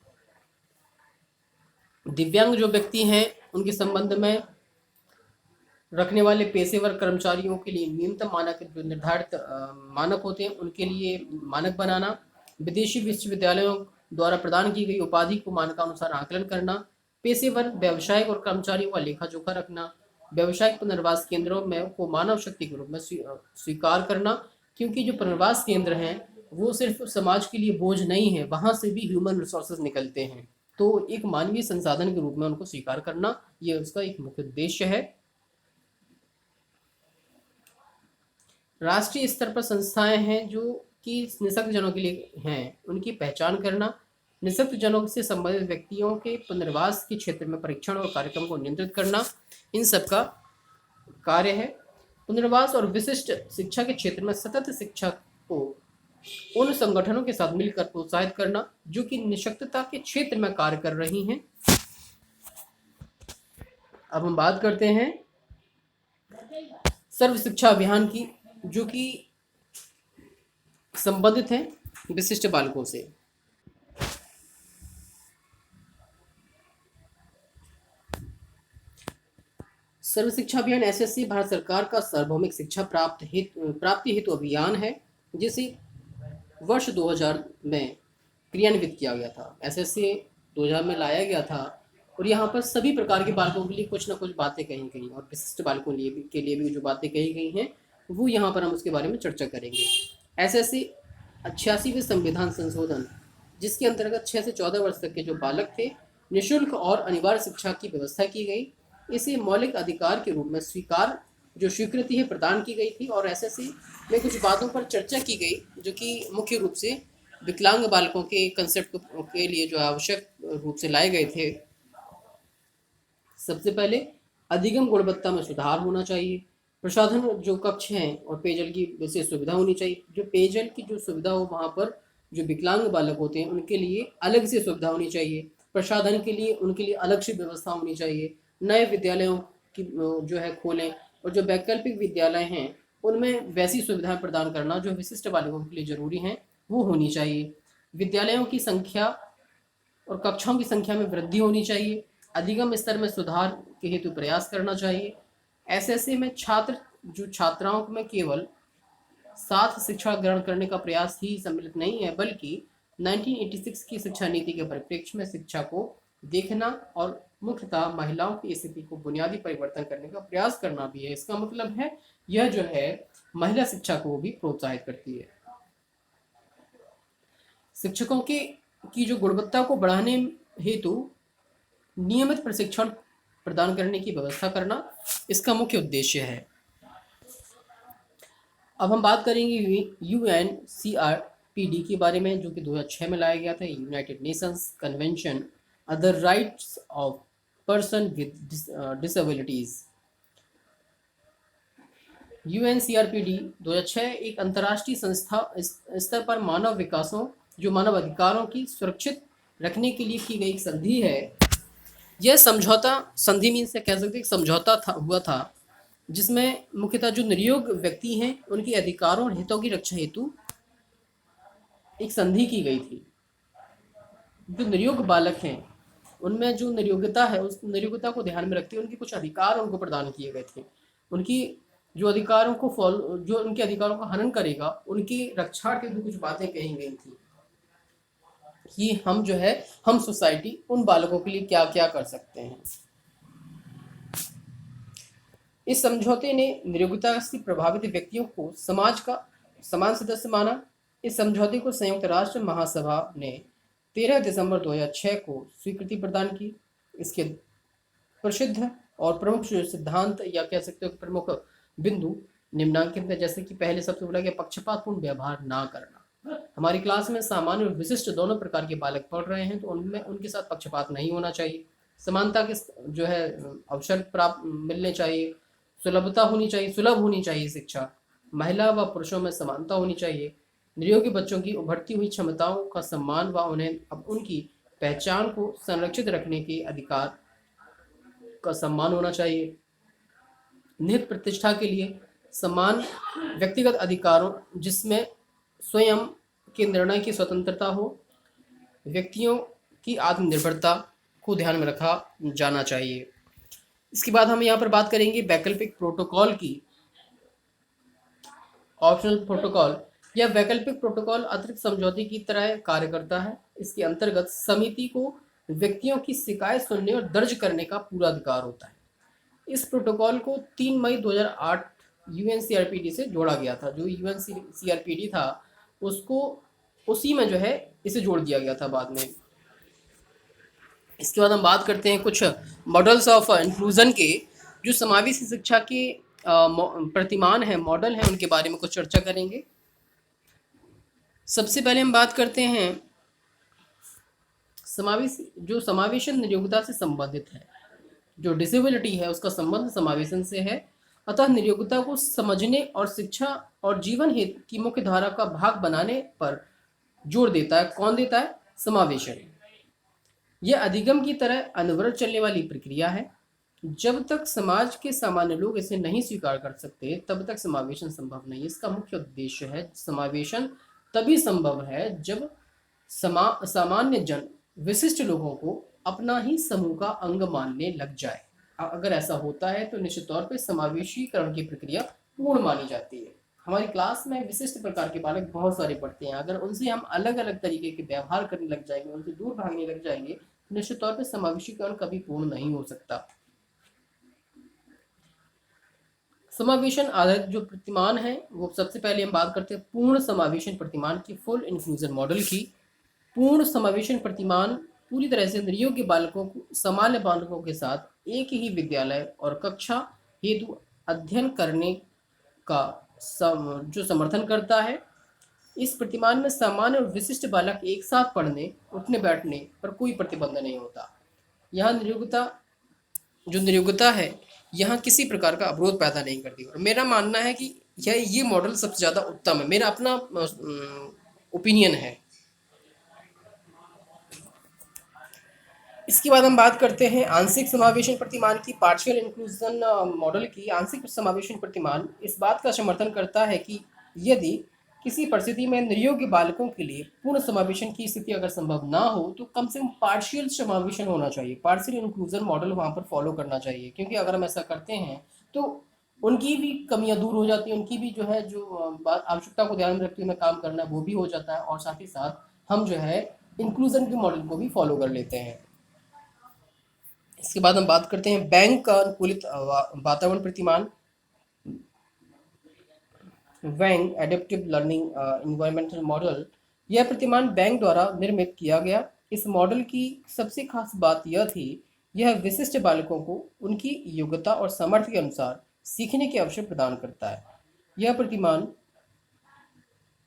दिव्यांग जो व्यक्ति हैं उनके संबंध में रखने वाले पेशेवर कर्मचारियों के लिए न्यूनतम मानक जो निर्धारित मानक होते हैं उनके लिए मानक बनाना, विदेशी विश्वविद्यालयों द्वारा प्रदान की गई उपाधि को मानकानुसार आकलन करना, पेशेवर, व्यावसायिक और कर्मचारियों का लेखा जोखा रखना, व्यावसायिक पुनर्वास केंद्रों में को मानव शक्ति के रूप में स्वीकार करना, क्योंकि जो पुनर्वास केंद्र हैं वो सिर्फ समाज के लिए बोझ नहीं है, वहाँ से भी ह्यूमन रिसोर्सेज निकलते हैं, तो एक मानवीय संसाधन के रूप में उनको स्वीकार करना ये उसका एक मुख्य उद्देश्य है। राष्ट्रीय स्तर पर संस्थाएं हैं जो कि निःशक्त जनों के लिए हैं, उनकी पहचान करना, निःशक्त जनों से संबंधित व्यक्तियों के पुनर्वास के क्षेत्र में परीक्षण और कार्यक्रम को नियंत्रित करना, इन सब का कार्य है। पुनर्वास और विशिष्ट शिक्षा के क्षेत्र में सतत शिक्षा को उन संगठनों के साथ मिलकर प्रोत्साहित करना जो कि निःशक्तता के क्षेत्र में कार्य कर रही हैं। अब हम बात करते हैं सर्व शिक्षा अभियान की, जो कि संबंधित है विशिष्ट बालकों से। सर्व शिक्षा अभियान एसएससी भारत सरकार का सार्वभौमिक शिक्षा प्राप्ति हेतु अभियान है, जिसे वर्ष 2000 में क्रियान्वित किया गया था। एसएससी 2000 में लाया गया था और यहाँ पर सभी प्रकार के बालकों के लिए कुछ ना कुछ बातें कही गई और विशिष्ट बालकों के लिए भी जो बातें कही गई हैं वो यहाँ पर हम उसके बारे में चर्चा करेंगे। एसएससी 88वें संविधान संशोधन, जिसके अंतर्गत 6 से 14 वर्ष तक के जो बालक थे निःशुल्क और अनिवार्य शिक्षा की व्यवस्था की गई। इसे मौलिक अधिकार के रूप में स्वीकृति है प्रदान की गई थी और एसएससी में कुछ बातों पर चर्चा की गई जो कि मुख्य रूप से विकलांग बालकों के कंसेप्ट के लिए जो आवश्यक रूप से लाए गए थे। सबसे पहले अधिगम गुणवत्ता में सुधार होना चाहिए, प्रसाधन जो कक्ष हैं और पेयजल की विशेष सुविधा होनी चाहिए। जो पेयजल की जो सुविधा हो वहाँ पर जो विकलांग बालक होते हैं उनके लिए अलग से सुविधा होनी चाहिए, प्रसाधन के लिए उनके लिए अलग से व्यवस्था होनी चाहिए। नए विद्यालयों की जो है खोलें और जो वैकल्पिक विद्यालय हैं उनमें वैसी सुविधाएं प्रदान करना जो विशिष्ट बालकों के लिए जरूरी हैं वो होनी चाहिए। विद्यालयों की संख्या और कक्षाओं की संख्या में वृद्धि होनी चाहिए। अधिगम स्तर में सुधार के हेतु प्रयास करना चाहिए। एसएससी में छात्राओं में केवल साथ शिक्षा ग्रहण करने का प्रयास ही सम्मिलित नहीं है, बल्कि 1986 की शिक्षा नीति के परिप्रेक्ष्य में शिक्षा को देखना और मुख्यतः महिलाओं की स्थिति को बुनियादी परिवर्तन करने का प्रयास करना भी है। इसका मतलब है यह जो है महिला शिक्षा को भी प्रोत्साहित करती है। शिक्षकों की जो गुणवत्ता को बढ़ाने हेतु नियमित प्रशिक्षण प्रदान करने की व्यवस्था करना इसका मुख्य उद्देश्य है। अब हम बात करेंगे UNCRPD के बारे में, जो कि 2006 में लाया गया था, United Nations convention other rights of person with disabilities. UNCRPD 2006 एक अंतर्राष्ट्रीय संस्था स्तर पर मानव विकासों जो मानव अधिकारों की सुरक्षित रखने के लिए की गई एक संधि है। यह समझौता, संधि मीन से कह सकते समझौता हुआ था जिसमें मुख्यतः जो निरयोग व्यक्ति हैं उनके अधिकारों और हितों की रक्षा हेतु एक संधि की गई थी। जो निरयोग बालक हैं उनमें जो निरयोग्यता है उस निरयोग्यता को ध्यान में रखते हुए उनके कुछ अधिकार उनको प्रदान किए गए थे। उनकी जो अधिकारों को जो उनके अधिकारों का हनन करेगा उनकी रक्षा के लिए कुछ बातें कही गई थी कि हम जो है हम सोसाइटी उन बालकों के लिए क्या क्या कर सकते हैं। इस समझौते ने निरयोग्यता से प्रभावित व्यक्तियों को समाज का समान सदस्य माना। इस समझौते को संयुक्त राष्ट्र महासभा ने 13 दिसंबर 2006 को स्वीकृति प्रदान की। इसके प्रसिद्ध और प्रमुख सिद्धांत या कह सकते हो प्रमुख बिंदु निम्नांकित है, जैसे कि पहले सबसे बड़ा कि पक्षपातपूर्ण व्यवहार ना करना। हमारी क्लास में सामान्य और विशिष्ट दोनों प्रकार के बालक पढ़ रहे हैं तो उनमें उनके साथ पक्षपात नहीं होना चाहिए। समानता के जो है अवसर प्राप्त मिलने चाहिए, सुलभ होनी चाहिए शिक्षा। महिला व पुरुषों में समानता होनी चाहिए। नियोगी बच्चों की उभरती हुई क्षमताओं का सम्मान व उन्हें अब उनकी पहचान को संरक्षित रखने के अधिकार का सम्मान होना चाहिए। निहित प्रतिष्ठा के लिए समान व्यक्तिगत अधिकारों जिसमें स्वयं के निर्णय की स्वतंत्रता हो, व्यक्तियों की आत्मनिर्भरता को ध्यान में रखा जाना चाहिए। इसके बाद हम यहाँ पर बात करेंगे वैकल्पिक प्रोटोकॉल की। ऑप्शनल प्रोटोकॉल या वैकल्पिक प्रोटोकॉल अतिरिक्त समझौते की तरह कार्य करता है। इसके अंतर्गत समिति को व्यक्तियों की शिकायत सुनने और दर्ज करने का पूरा अधिकार होता है। इस प्रोटोकॉल को 3 मई 2008 यूएनसीआरपीडी से जोड़ा गया था। जो यूएनसीआरपीडी था उसको उसी में जो है इसे जोड़ दिया गया था बाद में। इसके बाद हम बात करते हैं कुछ मॉडल्स ऑफ इंक्लूजन के, जो समावेशी शिक्षा के प्रतिमान हैं, मॉडल हैं, उनके बारे में कुछ चर्चा करेंगे। सबसे पहले हम बात करते हैं समावेशन नियोक्ता से संबंधित है। जो डिसेबिलिटी है उसका संबंध समावेशन से है, अतः नियोक्ता को समझने और शिक्षा और जीवन हित की मुख्य धारा का भाग बनाने पर जोर देता है। कौन देता है? समावेशन। यह अधिगम की तरह अनवरत चलने वाली प्रक्रिया है। जब तक समाज के सामान्य लोग इसे नहीं स्वीकार कर सकते तब तक समावेशन संभव नहीं। इसका मुख्य उद्देश्य है समावेशन तभी संभव है जब सामान्य जन विशिष्ट लोगों को अपना ही समूह का अंग मानने लग जाए। अगर ऐसा होता है तो निश्चित तौर पर समावेशीकरण की प्रक्रिया पूर्ण मानी जाती है। हमारी क्लास में विशिष्ट प्रकार के बालक बहुत सारे पढ़ते हैं। अगर उनसे हम अलग अलग तरीके के व्यवहार करने लग जाएंगे, उनसे दूर भागने लग जाएंगे, तो निश्चित तौर पर समावेशीकरण कभी पूर्ण नहीं हो सकता। समावेशन आधारित जो प्रतिमान है वो सबसे पहले हम बात करते हैं पूर्ण समावेशन प्रतिमान की, फुल इंक्लूजन मॉडल की। पूर्ण समावेशन प्रतिमान पूरी तरह से नियोग्य बालकों को सामान्य बालकों के साथ एक ही विद्यालय और कक्षा हेतु अध्ययन करने का जो समर्थन करता है। इस प्रतिमान में सामान्य और विशिष्ट बालक एक साथ पढ़ने उठने बैठने पर कोई प्रतिबंध नहीं होता। यहाँ नियोक्ता है यहाँ किसी प्रकार का अवरोध पैदा नहीं करती। और मेरा मानना है कि ये मॉडल सबसे ज़्यादा उत्तम है, मेरा अपना ओपिनियन है। इसके बाद हम बात करते हैं आंशिक समावेशन प्रतिमान की, पार्शियल इंक्लूजन मॉडल की। आंशिक समावेशन प्रतिमान इस बात का समर्थन करता है कि यदि किसी परिस्थिति में नियोग्य बालकों के लिए पूर्ण समावेशन की स्थिति अगर संभव ना हो तो कम से कम पार्शियल समावेशन होना चाहिए। पार्शियल इंक्लूजन मॉडल वहाँ पर फॉलो करना चाहिए, क्योंकि अगर हम ऐसा करते हैं तो उनकी भी कमियां दूर हो जाती हैं, उनकी भी जो है जो आवश्यकता को ध्यान में रखते हुए काम करना है वो भी हो जाता है, और साथ ही साथ हम जो है इंक्लूजन के मॉडल को भी फॉलो कर लेते हैं। इसके बाद हम बात करते हैं बैंक का अनुकूलित वातावरण प्रतिमान, वैंग एडेप्टिव लर्निंग इन्वायरमेंटल मॉडल। यह प्रतिमान बैंक द्वारा निर्मित किया गया। इस मॉडल की सबसे खास बात यह थी, यह विशिष्ट बालकों को उनकी योग्यता और सामर्थ्य के अनुसार सीखने के अवसर प्रदान करता है। यह प्रतिमान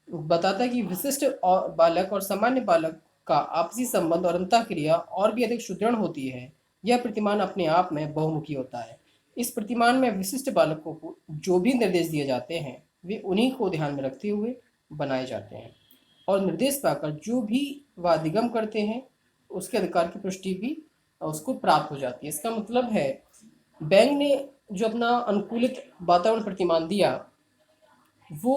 बताता है कि विशिष्ट बालक और सामान्य बालक का आपसी संबंध और अंतःक्रिया और भी अधिक सुदृढ़ होती है। यह प्रतिमान अपने आप में बहुमुखी होता है। इस प्रतिमान में विशिष्ट बालकों को जो भी निर्देश दिए जाते हैं वे उन्हीं को ध्यान में रखते हुए बनाए जाते हैं, और निर्देश पाकर जो भी वह अधिगम करते हैं उसके अधिकार की पुष्टि भी उसको प्राप्त हो जाती है। इसका मतलब है बैंक ने जो अपना अनुकूलित वातावरण प्रतिमान दिया वो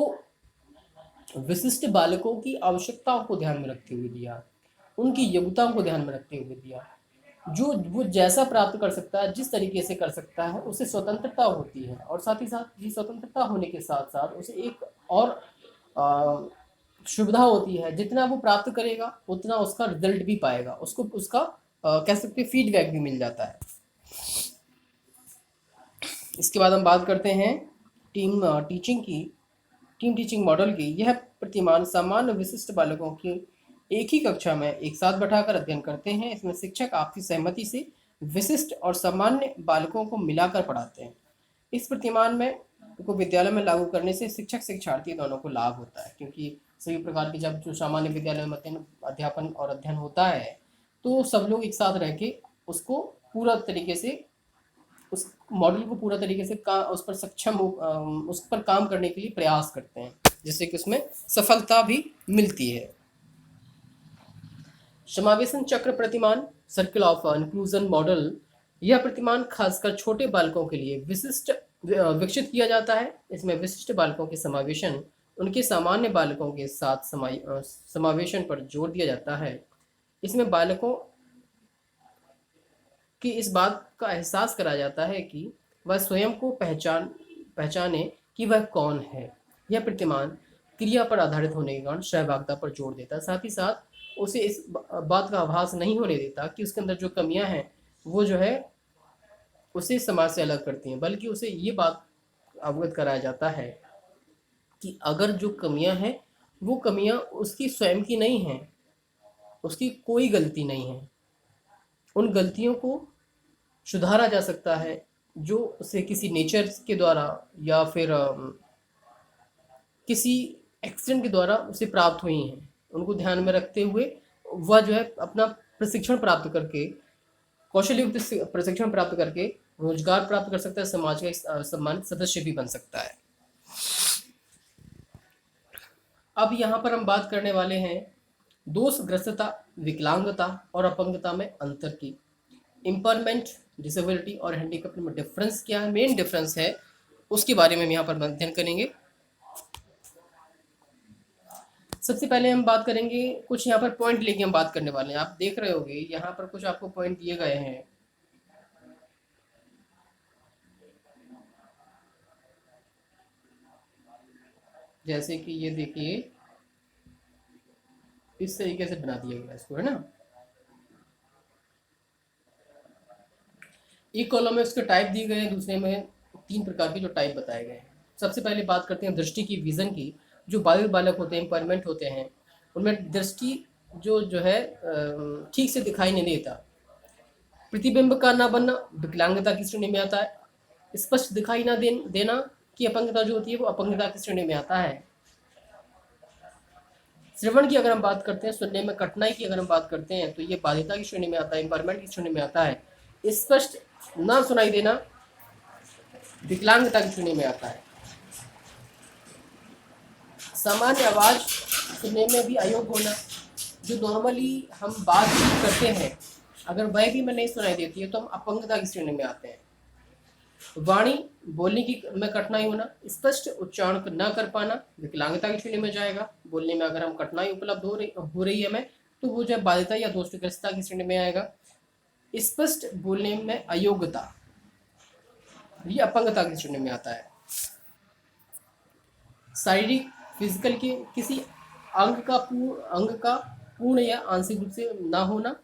विशिष्ट बालकों की आवश्यकताओं को ध्यान में रखते हुए दिया, उनकी योग्यताओं को ध्यान में रखते हुए दिया। जो वो जैसा प्राप्त कर सकता है, जिस तरीके से कर सकता है, उसे स्वतंत्रता होती है, और साथ ही साथ ये स्वतंत्रता होने के साथ साथ उसे एक और सुविधा होती है, जितना वो प्राप्त करेगा उतना उसका रिजल्ट भी पाएगा, उसको उसका कह सकते हैं फीडबैक भी मिल जाता है। इसके बाद हम बात करते हैं टीम टीचिंग मॉडल की। यह प्रतिमान सामान्य विशिष्ट बालकों की एक ही कक्षा में एक साथ बैठाकर अध्ययन करते हैं। इसमें शिक्षक आपसी सहमति से विशिष्ट और सामान्य बालकों को मिलाकर पढ़ाते हैं। इस प्रतिमान में को विद्यालय में लागू करने से शिक्षक शिक्षार्थी दोनों को लाभ होता है, क्योंकि सभी प्रकार की जब जो सामान्य विद्यालय में अध्यापन और अध्ययन होता है तो सब लोग एक साथ रह के उसको पूरा तरीके से मॉडल को पूरा तरीके से उस पर उस पर काम करने के लिए प्रयास करते हैं, जिससे कि उसमें सफलता भी मिलती है। समावेशन चक्र प्रतिमान, सर्कल ऑफ इंक्लूजन मॉडल, यह प्रतिमान खासकर छोटे बालकों के लिए विकसित किया जाता है। इसमें विशिष्ट बालकों के समावेशन उनके सामान्य बालकों के साथ समावेशन पर जोर दिया जाता है। इसमें बालकों की इस बात का एहसास कराया जाता है कि वह स्वयं को पहचाने कि वह कौन है। यह प्रतिमान क्रिया पर आधारित होने के कारण सहभागिता पर जोर देता है, साथ ही साथ उसे इस बात का आभास नहीं होने देता कि उसके अंदर जो कमियां हैं वो जो है उसे समाज से अलग करती हैं, बल्कि उसे ये बात अवगत कराया जाता है कि अगर जो कमियां हैं वो कमियां उसकी स्वयं की नहीं हैं, उसकी कोई गलती नहीं है, उन गलतियों को सुधारा जा सकता है जो उसे किसी नेचर के द्वारा या फिर किसी एक्सीडेंट के द्वारा उसे प्राप्त हुई हैं। उनको ध्यान में रखते हुए वह जो है अपना प्रशिक्षण प्राप्त करके, कौशल युक्त प्रशिक्षण प्राप्त करके रोजगार प्राप्त कर सकता है, समाज का एक सम्मानित सदस्य भी बन सकता है। अब यहाँ पर हम बात करने वाले हैं दोषग्रस्तता, विकलांगता और अपंगता में अंतर की। इम्परमेंट, डिसेबिलिटी और हैंडीकैप में डिफरेंस क्या है, मेन डिफरेंस है, उसके बारे में हम यहाँ पर अध्ययन करेंगे। सबसे पहले हम बात करेंगे, कुछ यहाँ पर पॉइंट लेके हम बात करने वाले हैं। आप देख रहे होंगे यहाँ पर कुछ आपको पॉइंट दिए गए हैं। जैसे कि ये देखिए, इस तरीके से बना दिया गया इसको, है ना। एक कॉलम में उसके टाइप दिए गए हैं, दूसरे में 3 प्रकार के जो टाइप बताए गए हैं। सबसे पहले बात करते हैं दृष्टि की, विजन की। जो बालक होते हैं, इम्पेयरमेंट होते हैं, उनमें दृष्टि जो है ठीक से दिखाई नहीं देता। प्रतिबिंब का ना बनना विकलांगता की श्रेणी में आता है। स्पष्ट दिखाई ना देना की अपंगता जो होती है वो अपंगता की श्रेणी में आता है। श्रवण की अगर हम बात करते हैं, सुनने में कठिनाई की अगर हम बात करते हैं तो ये बाधिता की श्रेणी में आता है, इम्पेयरमेंट की श्रेणी में आता है। स्पष्ट ना सुनाई देना विकलांगता की श्रेणी में आता है। सामान्य आवाज सुनने में भी अयोग्य होना, जो नॉर्मली हम बात करते हैं अगर वह भी में नहीं सुनाई देती है तो हम अपंगता की श्रेणी में आते हैं। वाणी बोलने की में कठिनाई होना, स्पष्ट उच्चारण न कर पाना विकलांगता की श्रेणी में जाएगा। बोलने में अगर हम कठिनाई उपलब्ध हो रही है हमें तो वो जो है बाधिता या दोषग्रस्तता की श्रेणी में आएगा। स्पष्ट बोलने में अयोग्यता, ये अपंगता की श्रेणी में आता है। शारीरिक, फिजिकल के किसी अंग का पूर्ण या आंशिक रूप से ना होना,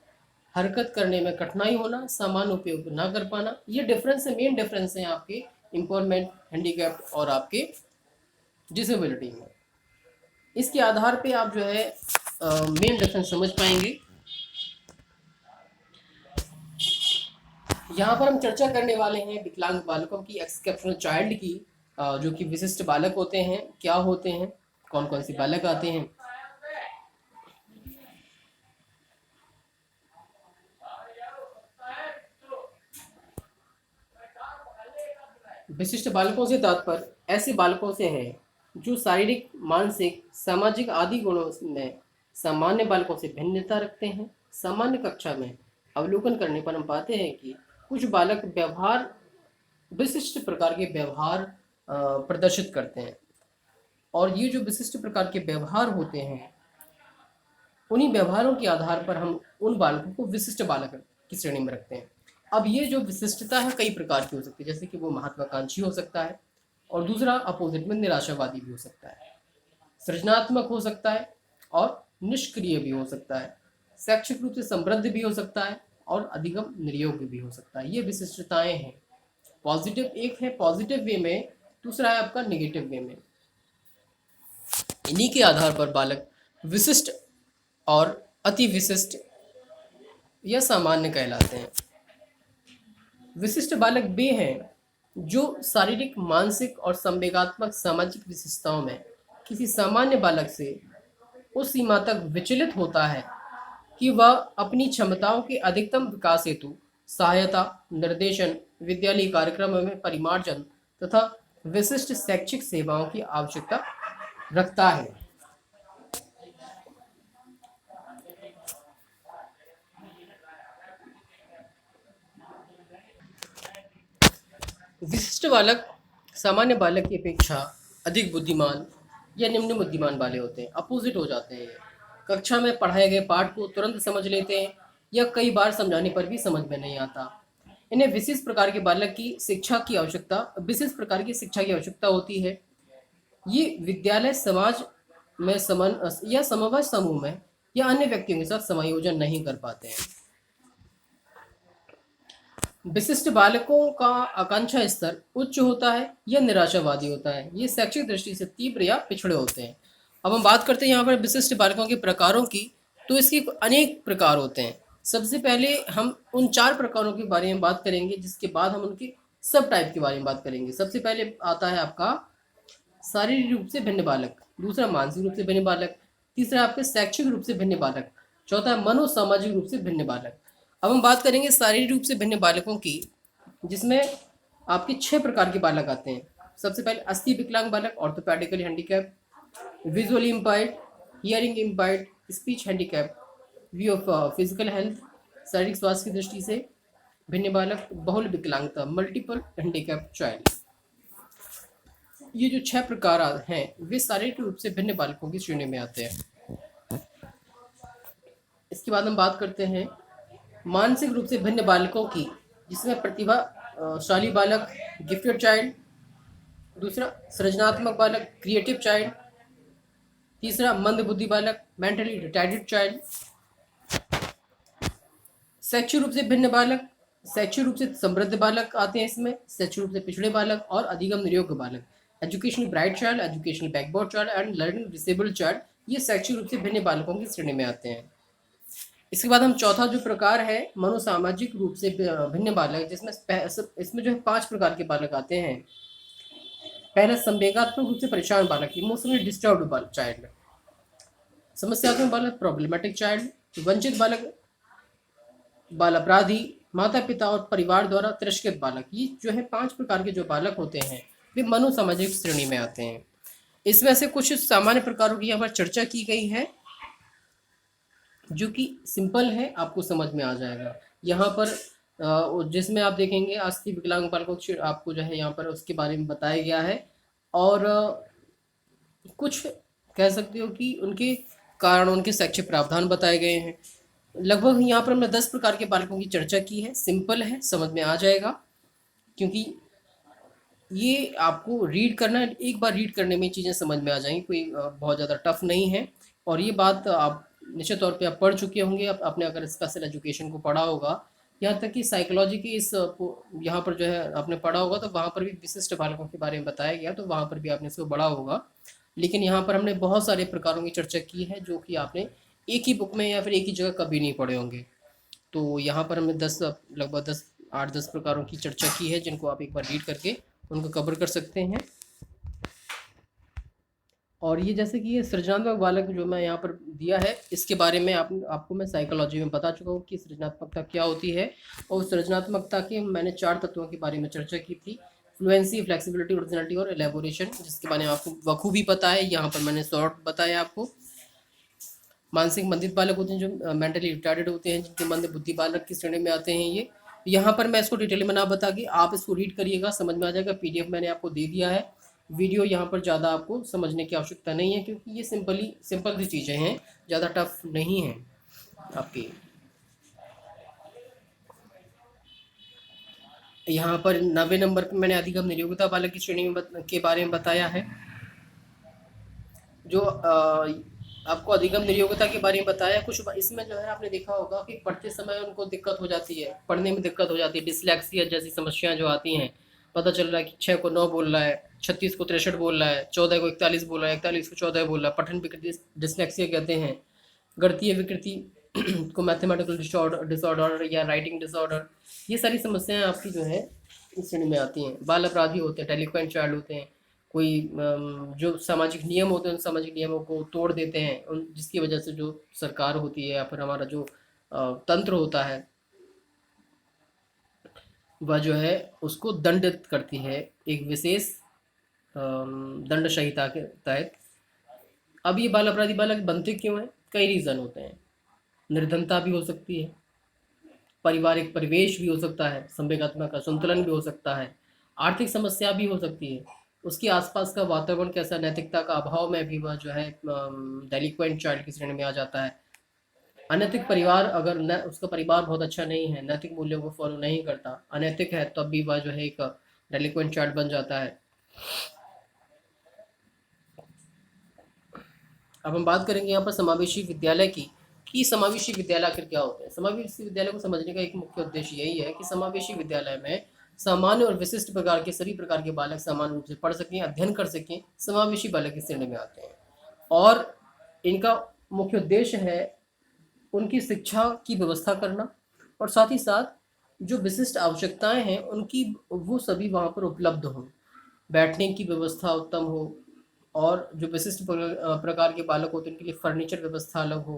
हरकत करने में कठिनाई होना, सामान उपयोग ना कर पाना। ये डिफरेंस है, मेन डिफरेंस है आपके इम्पेयरमेंट, हैंडीकैप और आपके डिसेबिलिटी में। इसके आधार पे आप जो है मेन डिफरेंस समझ पाएंगे। यहाँ पर हम चर्चा करने वाले हैं विकलांग बालकों की, एक्सेप्शनल चाइल्ड की, जो कि विशिष्ट बालक होते हैं, क्या होते हैं, कौन कौन से बालक आते हैं। विशिष्ट बालकों से तात्पर्य ऐसे बालकों से है जो शारीरिक, मानसिक, सामाजिक आदि गुणों में सामान्य बालकों से भिन्नता रखते हैं। सामान्य कक्षा में अवलोकन करने पर हम पाते हैं कि कुछ बालक विशिष्ट प्रकार के व्यवहार प्रदर्शित करते हैं, और ये जो विशिष्ट प्रकार के व्यवहार होते हैं उन्हीं व्यवहारों के आधार पर हम उन बालकों को विशिष्ट बालक की श्रेणी में रखते हैं। अब ये जो विशिष्टता है कई प्रकार की हो सकती है, जैसे कि वो महत्वाकांक्षी हो सकता है, और दूसरा अपोजिट में निराशावादी भी हो सकता है, सृजनात्मक हो सकता है और निष्क्रिय भी हो सकता है, शैक्षिक रूप से समृद्ध भी हो सकता है और अधिगम निर्योग्य भी हो सकता है। ये विशिष्टताएं हैं। पॉजिटिव, एक है पॉजिटिव वे में, दूसरा है आपका नेगेटिव वे में। इन्हीं के आधार पर बालक विशिष्ट और अति विशिष्ट या सामान्य कहलाते हैं। विशिष्ट बालक वे हैं जो शारीरिक, मानसिक और संवेगात्मक सामाजिक विशेषताओं में किसी सामान्य बालक से उस सीमा तक विचलित होता है कि वह अपनी क्षमताओं के अधिकतम विकास हेतु सहायता, निर्देशन, विद्यालयी कार्यक्रमों में परिमार्जन तथा विशिष्ट शैक्षिक सेवाओं की आवश्यकता रखता है। विशिष्ट बालक सामान्य बालक की अपेक्षा अधिक बुद्धिमान या निम्न बुद्धिमान वाले होते हैं, अपोजिट हो जाते हैं ये। कक्षा में पढ़ाए गए पाठ को तुरंत समझ लेते हैं या कई बार समझाने पर भी समझ में नहीं आता। इन्हें विशेष प्रकार की शिक्षा की आवश्यकता होती है। ये विद्यालय समाज में समन या समवयस्क समूह में या अन्य व्यक्तियों के साथ समायोजन नहीं कर पाते हैं। विशिष्ट बालकों का आकांक्षा स्तर उच्च होता है या निराशावादी होता है। ये शैक्षिक दृष्टि से तीव्र या पिछड़े होते हैं। अब हम बात करते हैं यहाँ पर विशिष्ट बालकों के प्रकारों की, तो इसके अनेक प्रकार होते हैं। सबसे पहले हम उन 4 प्रकारों के बारे में बात करेंगे, जिसके बाद हम उनकी सब टाइप के बारे में बात करेंगे। सबसे पहले आता है आपका शारीरिक रूप से भिन्न बालक, दूसरा मानसिक रूप से भिन्न बालक, तीसरा आपके शैक्षिक रूप से भिन्न बालक, चौथा मनोसामाजिक रूप से भिन्न बालक। अब हम बात करेंगे शारीरिक रूप से भिन्न बालकों की, जिसमें आपके 6 प्रकार के बालक आते हैं। सबसे पहले अस्थि विकलांग बालक, orthopedically handicap, visually impaired, hearing impaired, speech handicap, view of physical health, शारीरिक स्वास्थ्य की दृष्टि से भिन्न बालक, बहुल विकलांगता, मल्टीपल हैंडीकैप चाइल्ड। ये जो 6 प्रकार हैं वे शारीरिक रूप से भिन्न बालकों की श्रेणी में आते हैं। इसके बाद हम बात करते हैं मानसिक रूप से भिन्न बालकों की, जिसमें प्रतिभाशाली बालक, गिफ्टेड चाइल्ड, दूसरा सृजनात्मक बालक, क्रिएटिव चाइल्ड, तीसरा मंदबुद्धि बालक, मेंटली रिटार्डेड चाइल्ड। शैक्षिक रूप से भिन्न बालक, शैक्षिक रूप से समृद्ध बालक आते हैं इसमें, शैक्षिक रूप से पिछड़े बालक और अधिगम नियोग्य बालक, educationally bright child, educationally backward child and learning disabled child. ये शैक्षिक रूप से भिन्न बालकों की श्रेणी में आते हैं। इसके बाद हम चौथा जो प्रकार है मनोसामाजिक रूप से भिन्न बालक, जिसमें इसमें जो है 5 प्रकार के बालक आते हैं। पहला संवेगात्मक रूप से परेशान बालक, इमोशनली डिस्टर्ब्ड चाइल्ड, समस्यात्मक बालक, प्रॉब्लमेटिक चाइल्ड, वंचित बालक, बाल अपराधी, माता पिता और परिवार द्वारा तिरस्कृत बालक। ये जो है 5 प्रकार के जो बालक होते हैं वे मनोसामाजिक श्रेणी में आते हैं। इसमें से कुछ सामान्य प्रकारों की यहाँ पर चर्चा की गई है, जो कि सिंपल है, आपको समझ में आ जाएगा। यहाँ पर जिसमें आप देखेंगे अस्थि विकलांग बालकों को आपको जो है यहाँ पर उसके बारे में बताया गया है, और कुछ कह सकते हो कि उनके कारण, उनके शैक्षिक प्रावधान बताए गए हैं। लगभग यहाँ पर हमने 10 प्रकार के बालकों की चर्चा की है। सिंपल है, समझ में आ जाएगा, क्योंकि ये आपको रीड करना है, एक बार रीड करने में चीज़ें समझ में आ जाएंगी, कोई बहुत ज़्यादा टफ नहीं है। और ये बात आप निश्चित तौर पे आप पढ़ चुके होंगे, आपने अगर स्पेशल एजुकेशन को पढ़ा होगा, यहाँ तक कि साइकोलॉजी की यहाँ पर जो है आपने पढ़ा होगा, तो वहाँ पर भी विशिष्ट बालकों के बारे में बताया गया, तो वहाँ पर भी आपने इसको पढ़ा होगा। लेकिन यहाँ पर हमने बहुत सारे प्रकारों की चर्चा की है, जो कि आपने एक ही बुक में या फिर एक ही जगह कभी नहीं पढ़े होंगे। तो यहाँ पर हमने लगभग 8-10 प्रकारों की चर्चा की है, जिनको आप एक बार रीड करके उनको कवर कर सकते हैं। और ये जैसे कि ये सृजनात्मक बालक जो मैं यहाँ पर दिया है, इसके बारे में आपको मैं साइकोलॉजी में बता चुका हूँ कि सृजनात्मकता क्या होती है। और सृजनात्मकता के मैंने 4 तत्वों के बारे में चर्चा की थी, फ्लुएंसी, फ्लेक्सिबिलिटी, ओरिजिनलिटी और एलेबोरेशन, जिसके बारे में आपको बखूबी पता है। यहाँ पर मैंने शॉर्ट बताया आपको। मानसिक मंदित बालक होते हैं, जो मेंटली रिटार्डेड होते हैं, जिनके मंद बुद्धि बालक की श्रेणी में आते हैं। ये यहाँ पर मैं इसको डिटेल में ना बता के आप इसको रीड करिएगा, समझ में आ जाएगा। PDF मैंने आपको दे दिया है। वीडियो यहाँ पर ज़्यादा आपको समझने की आवश्यकता नहीं है, क्योंकि ये सिंपल सी चीज़ें हैं, ज़्यादा टफ नहीं है आपकी। यहाँ पर 90 नंबर पर मैंने अधिगम नियोग्यता बालक की श्रेणी के बारे में बताया है। जो आपको अधिगम नियोग्यता के बारे में बताया कुछ, इसमें जो है आपने देखा होगा कि पढ़ते समय उनको दिक्कत हो जाती है, पढ़ने में दिक्कत हो जाती है, डिसलेक्सिया जैसी समस्याएं जो आती हैं। पता चल रहा है कि 6 को 9 बोल रहा है, 36 को 63 बोल रहा है, 14 को 41 बोल रहा है, 41 को 14 बोल रहा है। पठन विकृति डिसलेक्सिया कहते हैं। गणितीय विकृति को मैथमेटिकल डिसऑर्डर या राइटिंग डिसऑर्डर, ये सारी समस्याएं आपकी जो है इस श्रेणी में आती हैं। बाल अपराधी होते हैं, डेलिक्वेंट चाइल्ड होते हैं, कोई जो सामाजिक नियम होते हैं उन सामाजिक नियमों को तोड़ देते हैं, उन जिसकी वजह से जो सरकार होती है या फिर हमारा जो तंत्र होता है वह जो है उसको दंडित करती है एक विशेष दंड संहिता के तहत। अब ये बाल अपराधी बालक बनते क्यों हैं? कई रीज़न होते हैं। निर्धनता भी हो सकती है, पारिवारिक परिवेश भी हो सकता है, संवेगात्मक असंतुलन भी हो सकता है, आर्थिक समस्या भी हो सकती है, उसके आसपास का वातावरण कैसा, नैतिकता का अभाव में भी वह जो है डेलिक्वेंट चाइल्ड की श्रेणी में आ जाता है। अनैतिक परिवार, अगर न उसका परिवार बहुत अच्छा नहीं है, नैतिक मूल्यों को फॉलो नहीं करता, अनैतिक है, तब भी वह जो है एक डेलिक्वेंट चाइल्ड बन जाता है। अब हम बात करेंगे यहाँ पर समावेशी विद्यालय की, कि समावेशी विद्यालय आखिर क्या होते हैं। समावेशी विद्यालय को समझने का एक मुख्य उद्देश्य यही है कि समावेशी विद्यालय में सामान्य और विशिष्ट प्रकार के सभी प्रकार के बालक समान रूप से पढ़ सकें, अध्ययन कर सकें, समावेशी बालक की श्रेणी में आते हैं। और इनका मुख्य उद्देश्य है उनकी शिक्षा की व्यवस्था करना, और साथ ही साथ जो विशिष्ट आवश्यकताएं हैं उनकी, वो सभी वहाँ पर उपलब्ध हों, बैठने की व्यवस्था उत्तम हो, और जो विशिष्ट प्रकार के बालक होते हैं उनके लिए फर्नीचर व्यवस्था अलग हो,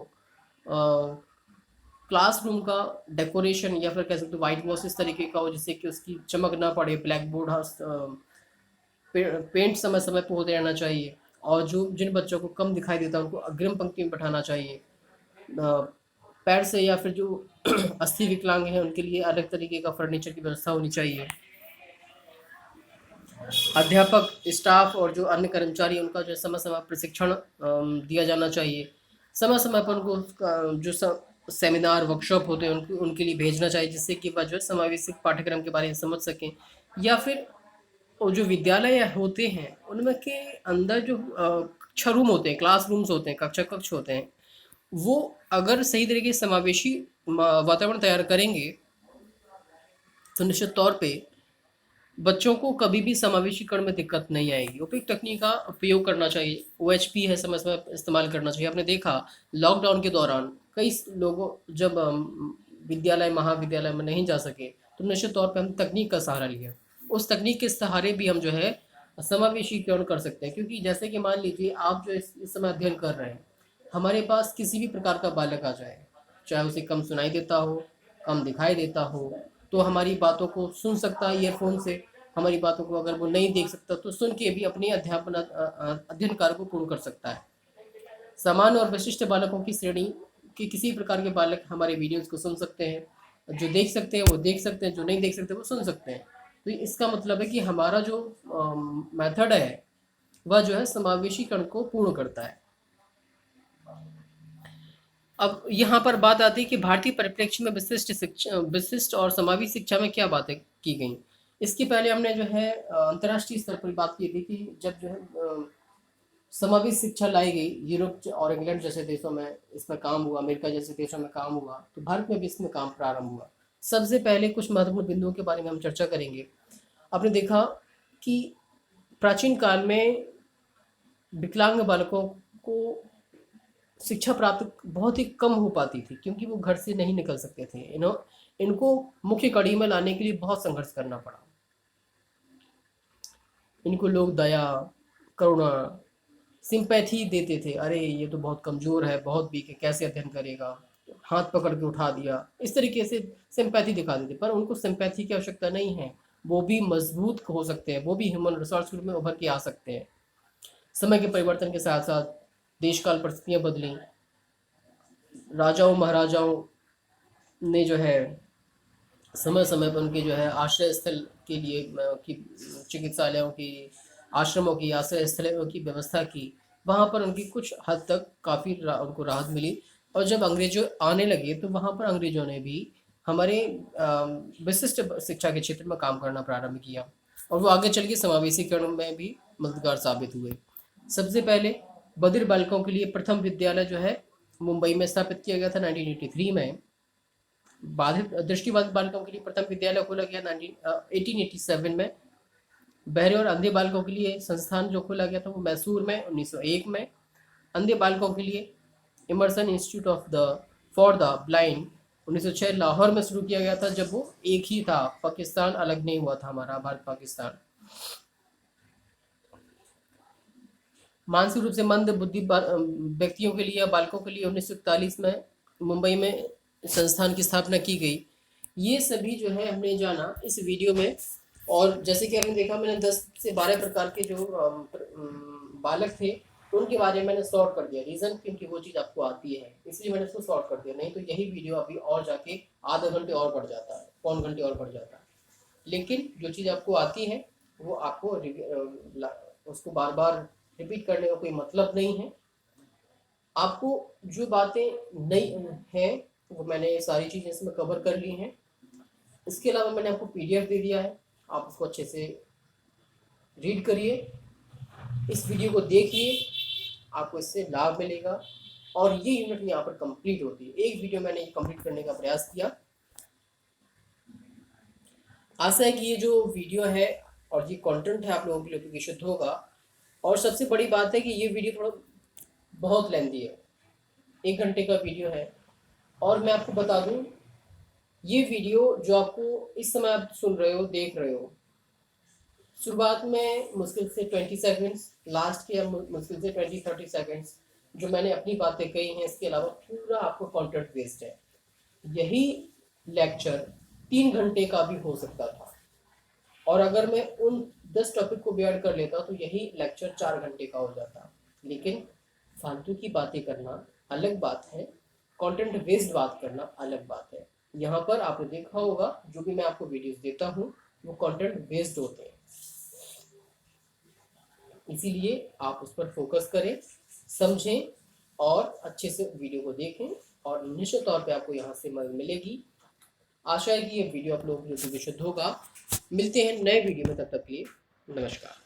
क्लासरूम का डेकोरेशन या फिर कह सकते हो वाइट वॉश इस तरीके का हो जिससे कि उसकी चमक ना पड़े, ब्लैक बोर्ड पेंट समय समय पर होते रहना चाहिए, और जो जिन बच्चों को कम दिखाई देता है उनको अग्रिम पंक्ति में बैठाना चाहिए। पैर से या फिर जो अस्थि विकलांग हैं उनके लिए अलग तरीके का फर्नीचर की व्यवस्था होनी चाहिए। अध्यापक, स्टाफ और जो अन्य कर्मचारी उनका जो समय समय प्रशिक्षण दिया जाना चाहिए। समय समय पर उनको जो सेमिनार वर्कशॉप होते हैं उनके लिए भेजना चाहिए, जिससे कि वह जो है समावेशी पाठ्यक्रम के बारे में समझ सकें। या फिर वो जो विद्यालय होते हैं उनमें के अंदर जो कक्षा रूम होते हैं, क्लास रूम्स होते हैं, कक्षा कक्ष होते हैं, वो अगर सही तरीके से समावेशी वातावरण तैयार करेंगे तो निश्चित तौर पे बच्चों को कभी भी समावेशीकरण में दिक्कत नहीं आएगी। उपयुक्त तकनीक का उपयोग करना चाहिए, ओएचपी है समय समय इस्तेमाल करना चाहिए। आपने देखा लॉकडाउन के दौरान कई लोगों जब विद्यालय महाविद्यालय में नहीं जा सके तो निश्चित तौर पे हम तकनीक का सहारा लिया। उस तकनीक के सहारे भी हम जो है समावेशीकरण कर सकते हैं, क्योंकि जैसे कि मान लीजिए आप जो इस समय अध्ययन कर रहे हैं, हमारे पास किसी भी प्रकार का बालक आ जाए, चाहे उसे कम सुनाई देता हो, कम दिखाई देता हो, तो हमारी बातों को सुन सकता है ईयरफोन से, हमारी बातों को अगर वो नहीं देख सकता तो सुन के भी अपनी अध्ययन कार्य को पूर्ण कर सकता है। सामान्य और विशिष्ट बालकों की श्रेणी के किसी प्रकार के बालक हमारे वीडियोज़ को सुन सकते हैं, जो देख सकते हैं वो देख सकते हैं, जो नहीं देख सकते वो सुन सकते हैं। तो इसका मतलब है कि हमारा जो मेथड है वह जो है समावेशीकरण को पूर्ण करता है। अब यहाँ पर बात आती है कि भारतीय परिप्रेक्ष्य में विशिष्ट और समावेशी शिक्षा में क्या बातें की गई। इसके पहले हमने जो है अंतर्राष्ट्रीय स्तर पर बात की थी कि जब जो है समावेशी शिक्षा लाई गई यूरोप और इंग्लैंड जैसे देशों में इसमें काम हुआ, अमेरिका जैसे देशों में काम हुआ, तो भारत में भी इसमें काम प्रारंभ हुआ। सबसे पहले कुछ महत्वपूर्ण बिंदुओं के बारे में हम चर्चा करेंगे। आपने देखा कि प्राचीन काल में विकलांग बालकों को शिक्षा प्राप्त बहुत ही कम हो पाती थी, क्योंकि वो घर से नहीं निकल सकते थे। इनको मुख्य कड़ी में लाने के लिए बहुत संघर्ष करना पड़ा। इनको लोग दया, करुणा, सिंपैथी देते थे, अरे ये तो बहुत कमज़ोर है, बहुत वीक है, कैसे अध्ययन करेगा, हाथ पकड़ के उठा दिया, इस तरीके से सिंपैथी दिखा देते। पर उनको सिंपैथी की आवश्यकता नहीं है, वो भी मजबूत हो सकते हैं, वो भी ह्यूमन रिसोर्स ग्रुप में उभर के आ सकते हैं। समय के परिवर्तन के साथ साथ देश काल परिस्थितियाँ बदली, राजाओं महाराजाओं ने जो है समय समय पर उनके जो है आश्रय स्थल के लिए की चिकित्सालयों की, आश्रमों की, आश्रय स्थलों की व्यवस्था की। वहाँ पर उनकी कुछ हद तक काफ़ी उनको राहत मिली। और जब अंग्रेजों आने लगे तो वहाँ पर अंग्रेजों ने भी हमारे विशिष्ट शिक्षा के क्षेत्र में काम करना प्रारंभ किया, और वो आगे चल के समावेशीकरण में भी मददगार साबित हुए। सबसे पहले बधिर बालकों के लिए प्रथम विद्यालय जो है मुंबई में स्थापित किया गया था 1983 में। बाधित दृष्टिबाधित बालकों के लिए प्रथम विद्यालय खोला गया 1887 में। बहरे और अंधे बालकों के लिए संस्थान जो खोला गया था वो मैसूर में 1901 में। अंधे बालकों के लिए Emerson institute of the for the blind 1906 Lahore में शुरू किया गया था, जब वो एक ही था, पाकिस्तान अलग नहीं हुआ था हमारा, भारत पाकिस्तान। मानसिक रूप से मंद बुद्धि व्यक्तियों के लिए या बालकों के लिए 1941 में मुंबई में संस्थान की स्थापना की गई। ये सभी जो है हमने जाना इस वीडियो में। और जैसे कि आपने देखा, मैंने 10 से 12 प्रकार के जो बालक थे उनके बारे में मैंने सॉर्ट कर दिया। रीज़न क्योंकि वो चीज़ आपको आती है, इसलिए मैंने उसको सॉर्ट कर दिया। नहीं तो यही वीडियो अभी और जाके आधे घंटे और बढ़ जाता है, पौन घंटे और बढ़ जाता है। लेकिन जो चीज़ आपको आती है वो आपको उसको बार बार रिपीट करने का कोई मतलब नहीं है। आपको जो बातें नई हैं वो मैंने सारी चीज़ें इसमें कवर कर ली हैं। इसके अलावा मैंने आपको पीडीएफ दे दिया है, आप उसको अच्छे से रीड करिए, इस वीडियो को देखिए, आपको इससे लाभ मिलेगा। और ये यूनिट यहाँ पर कंप्लीट होती है। एक वीडियो मैंने कंप्लीट करने का प्रयास किया। आशा है कि ये जो वीडियो है और ये कंटेंट है आप लोगों के लिए उपयोगी शुद्ध होगा। और सबसे बड़ी बात है कि ये वीडियो थोड़ा बहुत लेंथी है, 1 घंटे का वीडियो है। और मैं आपको बता दूं, ये वीडियो जो आपको इस समय आप सुन रहे हो, देख रहे हो, शुरुआत में मुश्किल से 20 सेकंड्स, लास्ट के मुश्किल से 20-30 सेकंड्स जो मैंने अपनी बातें कही हैं, इसके अलावा पूरा आपको कंटेंट वेस्ट है। यही लेक्चर 3 घंटे का भी हो सकता था, और अगर मैं उन 10 टॉपिक को भी ऐड कर लेता तो यही लेक्चर 4 घंटे का हो जाता। लेकिन फालतू की बातें करना अलग बात है, कंटेंट बेस्ड बात करना अलग बात है। यहाँ पर आपने देखा होगा जो भी मैं आपको वीडियोस देता हूँ वो कंटेंट बेस्ड होते हैं, इसीलिए आप उस पर फोकस करें, समझें और अच्छे से वीडियो को देखें, और निश्चित तौर पे आपको यहाँ से मदद मिलेगी। आशा है कि ये वीडियो आप लोगों के लिए शुद्ध होगा। मिलते हैं नए वीडियो में, तब तक के लिए नमस्कार।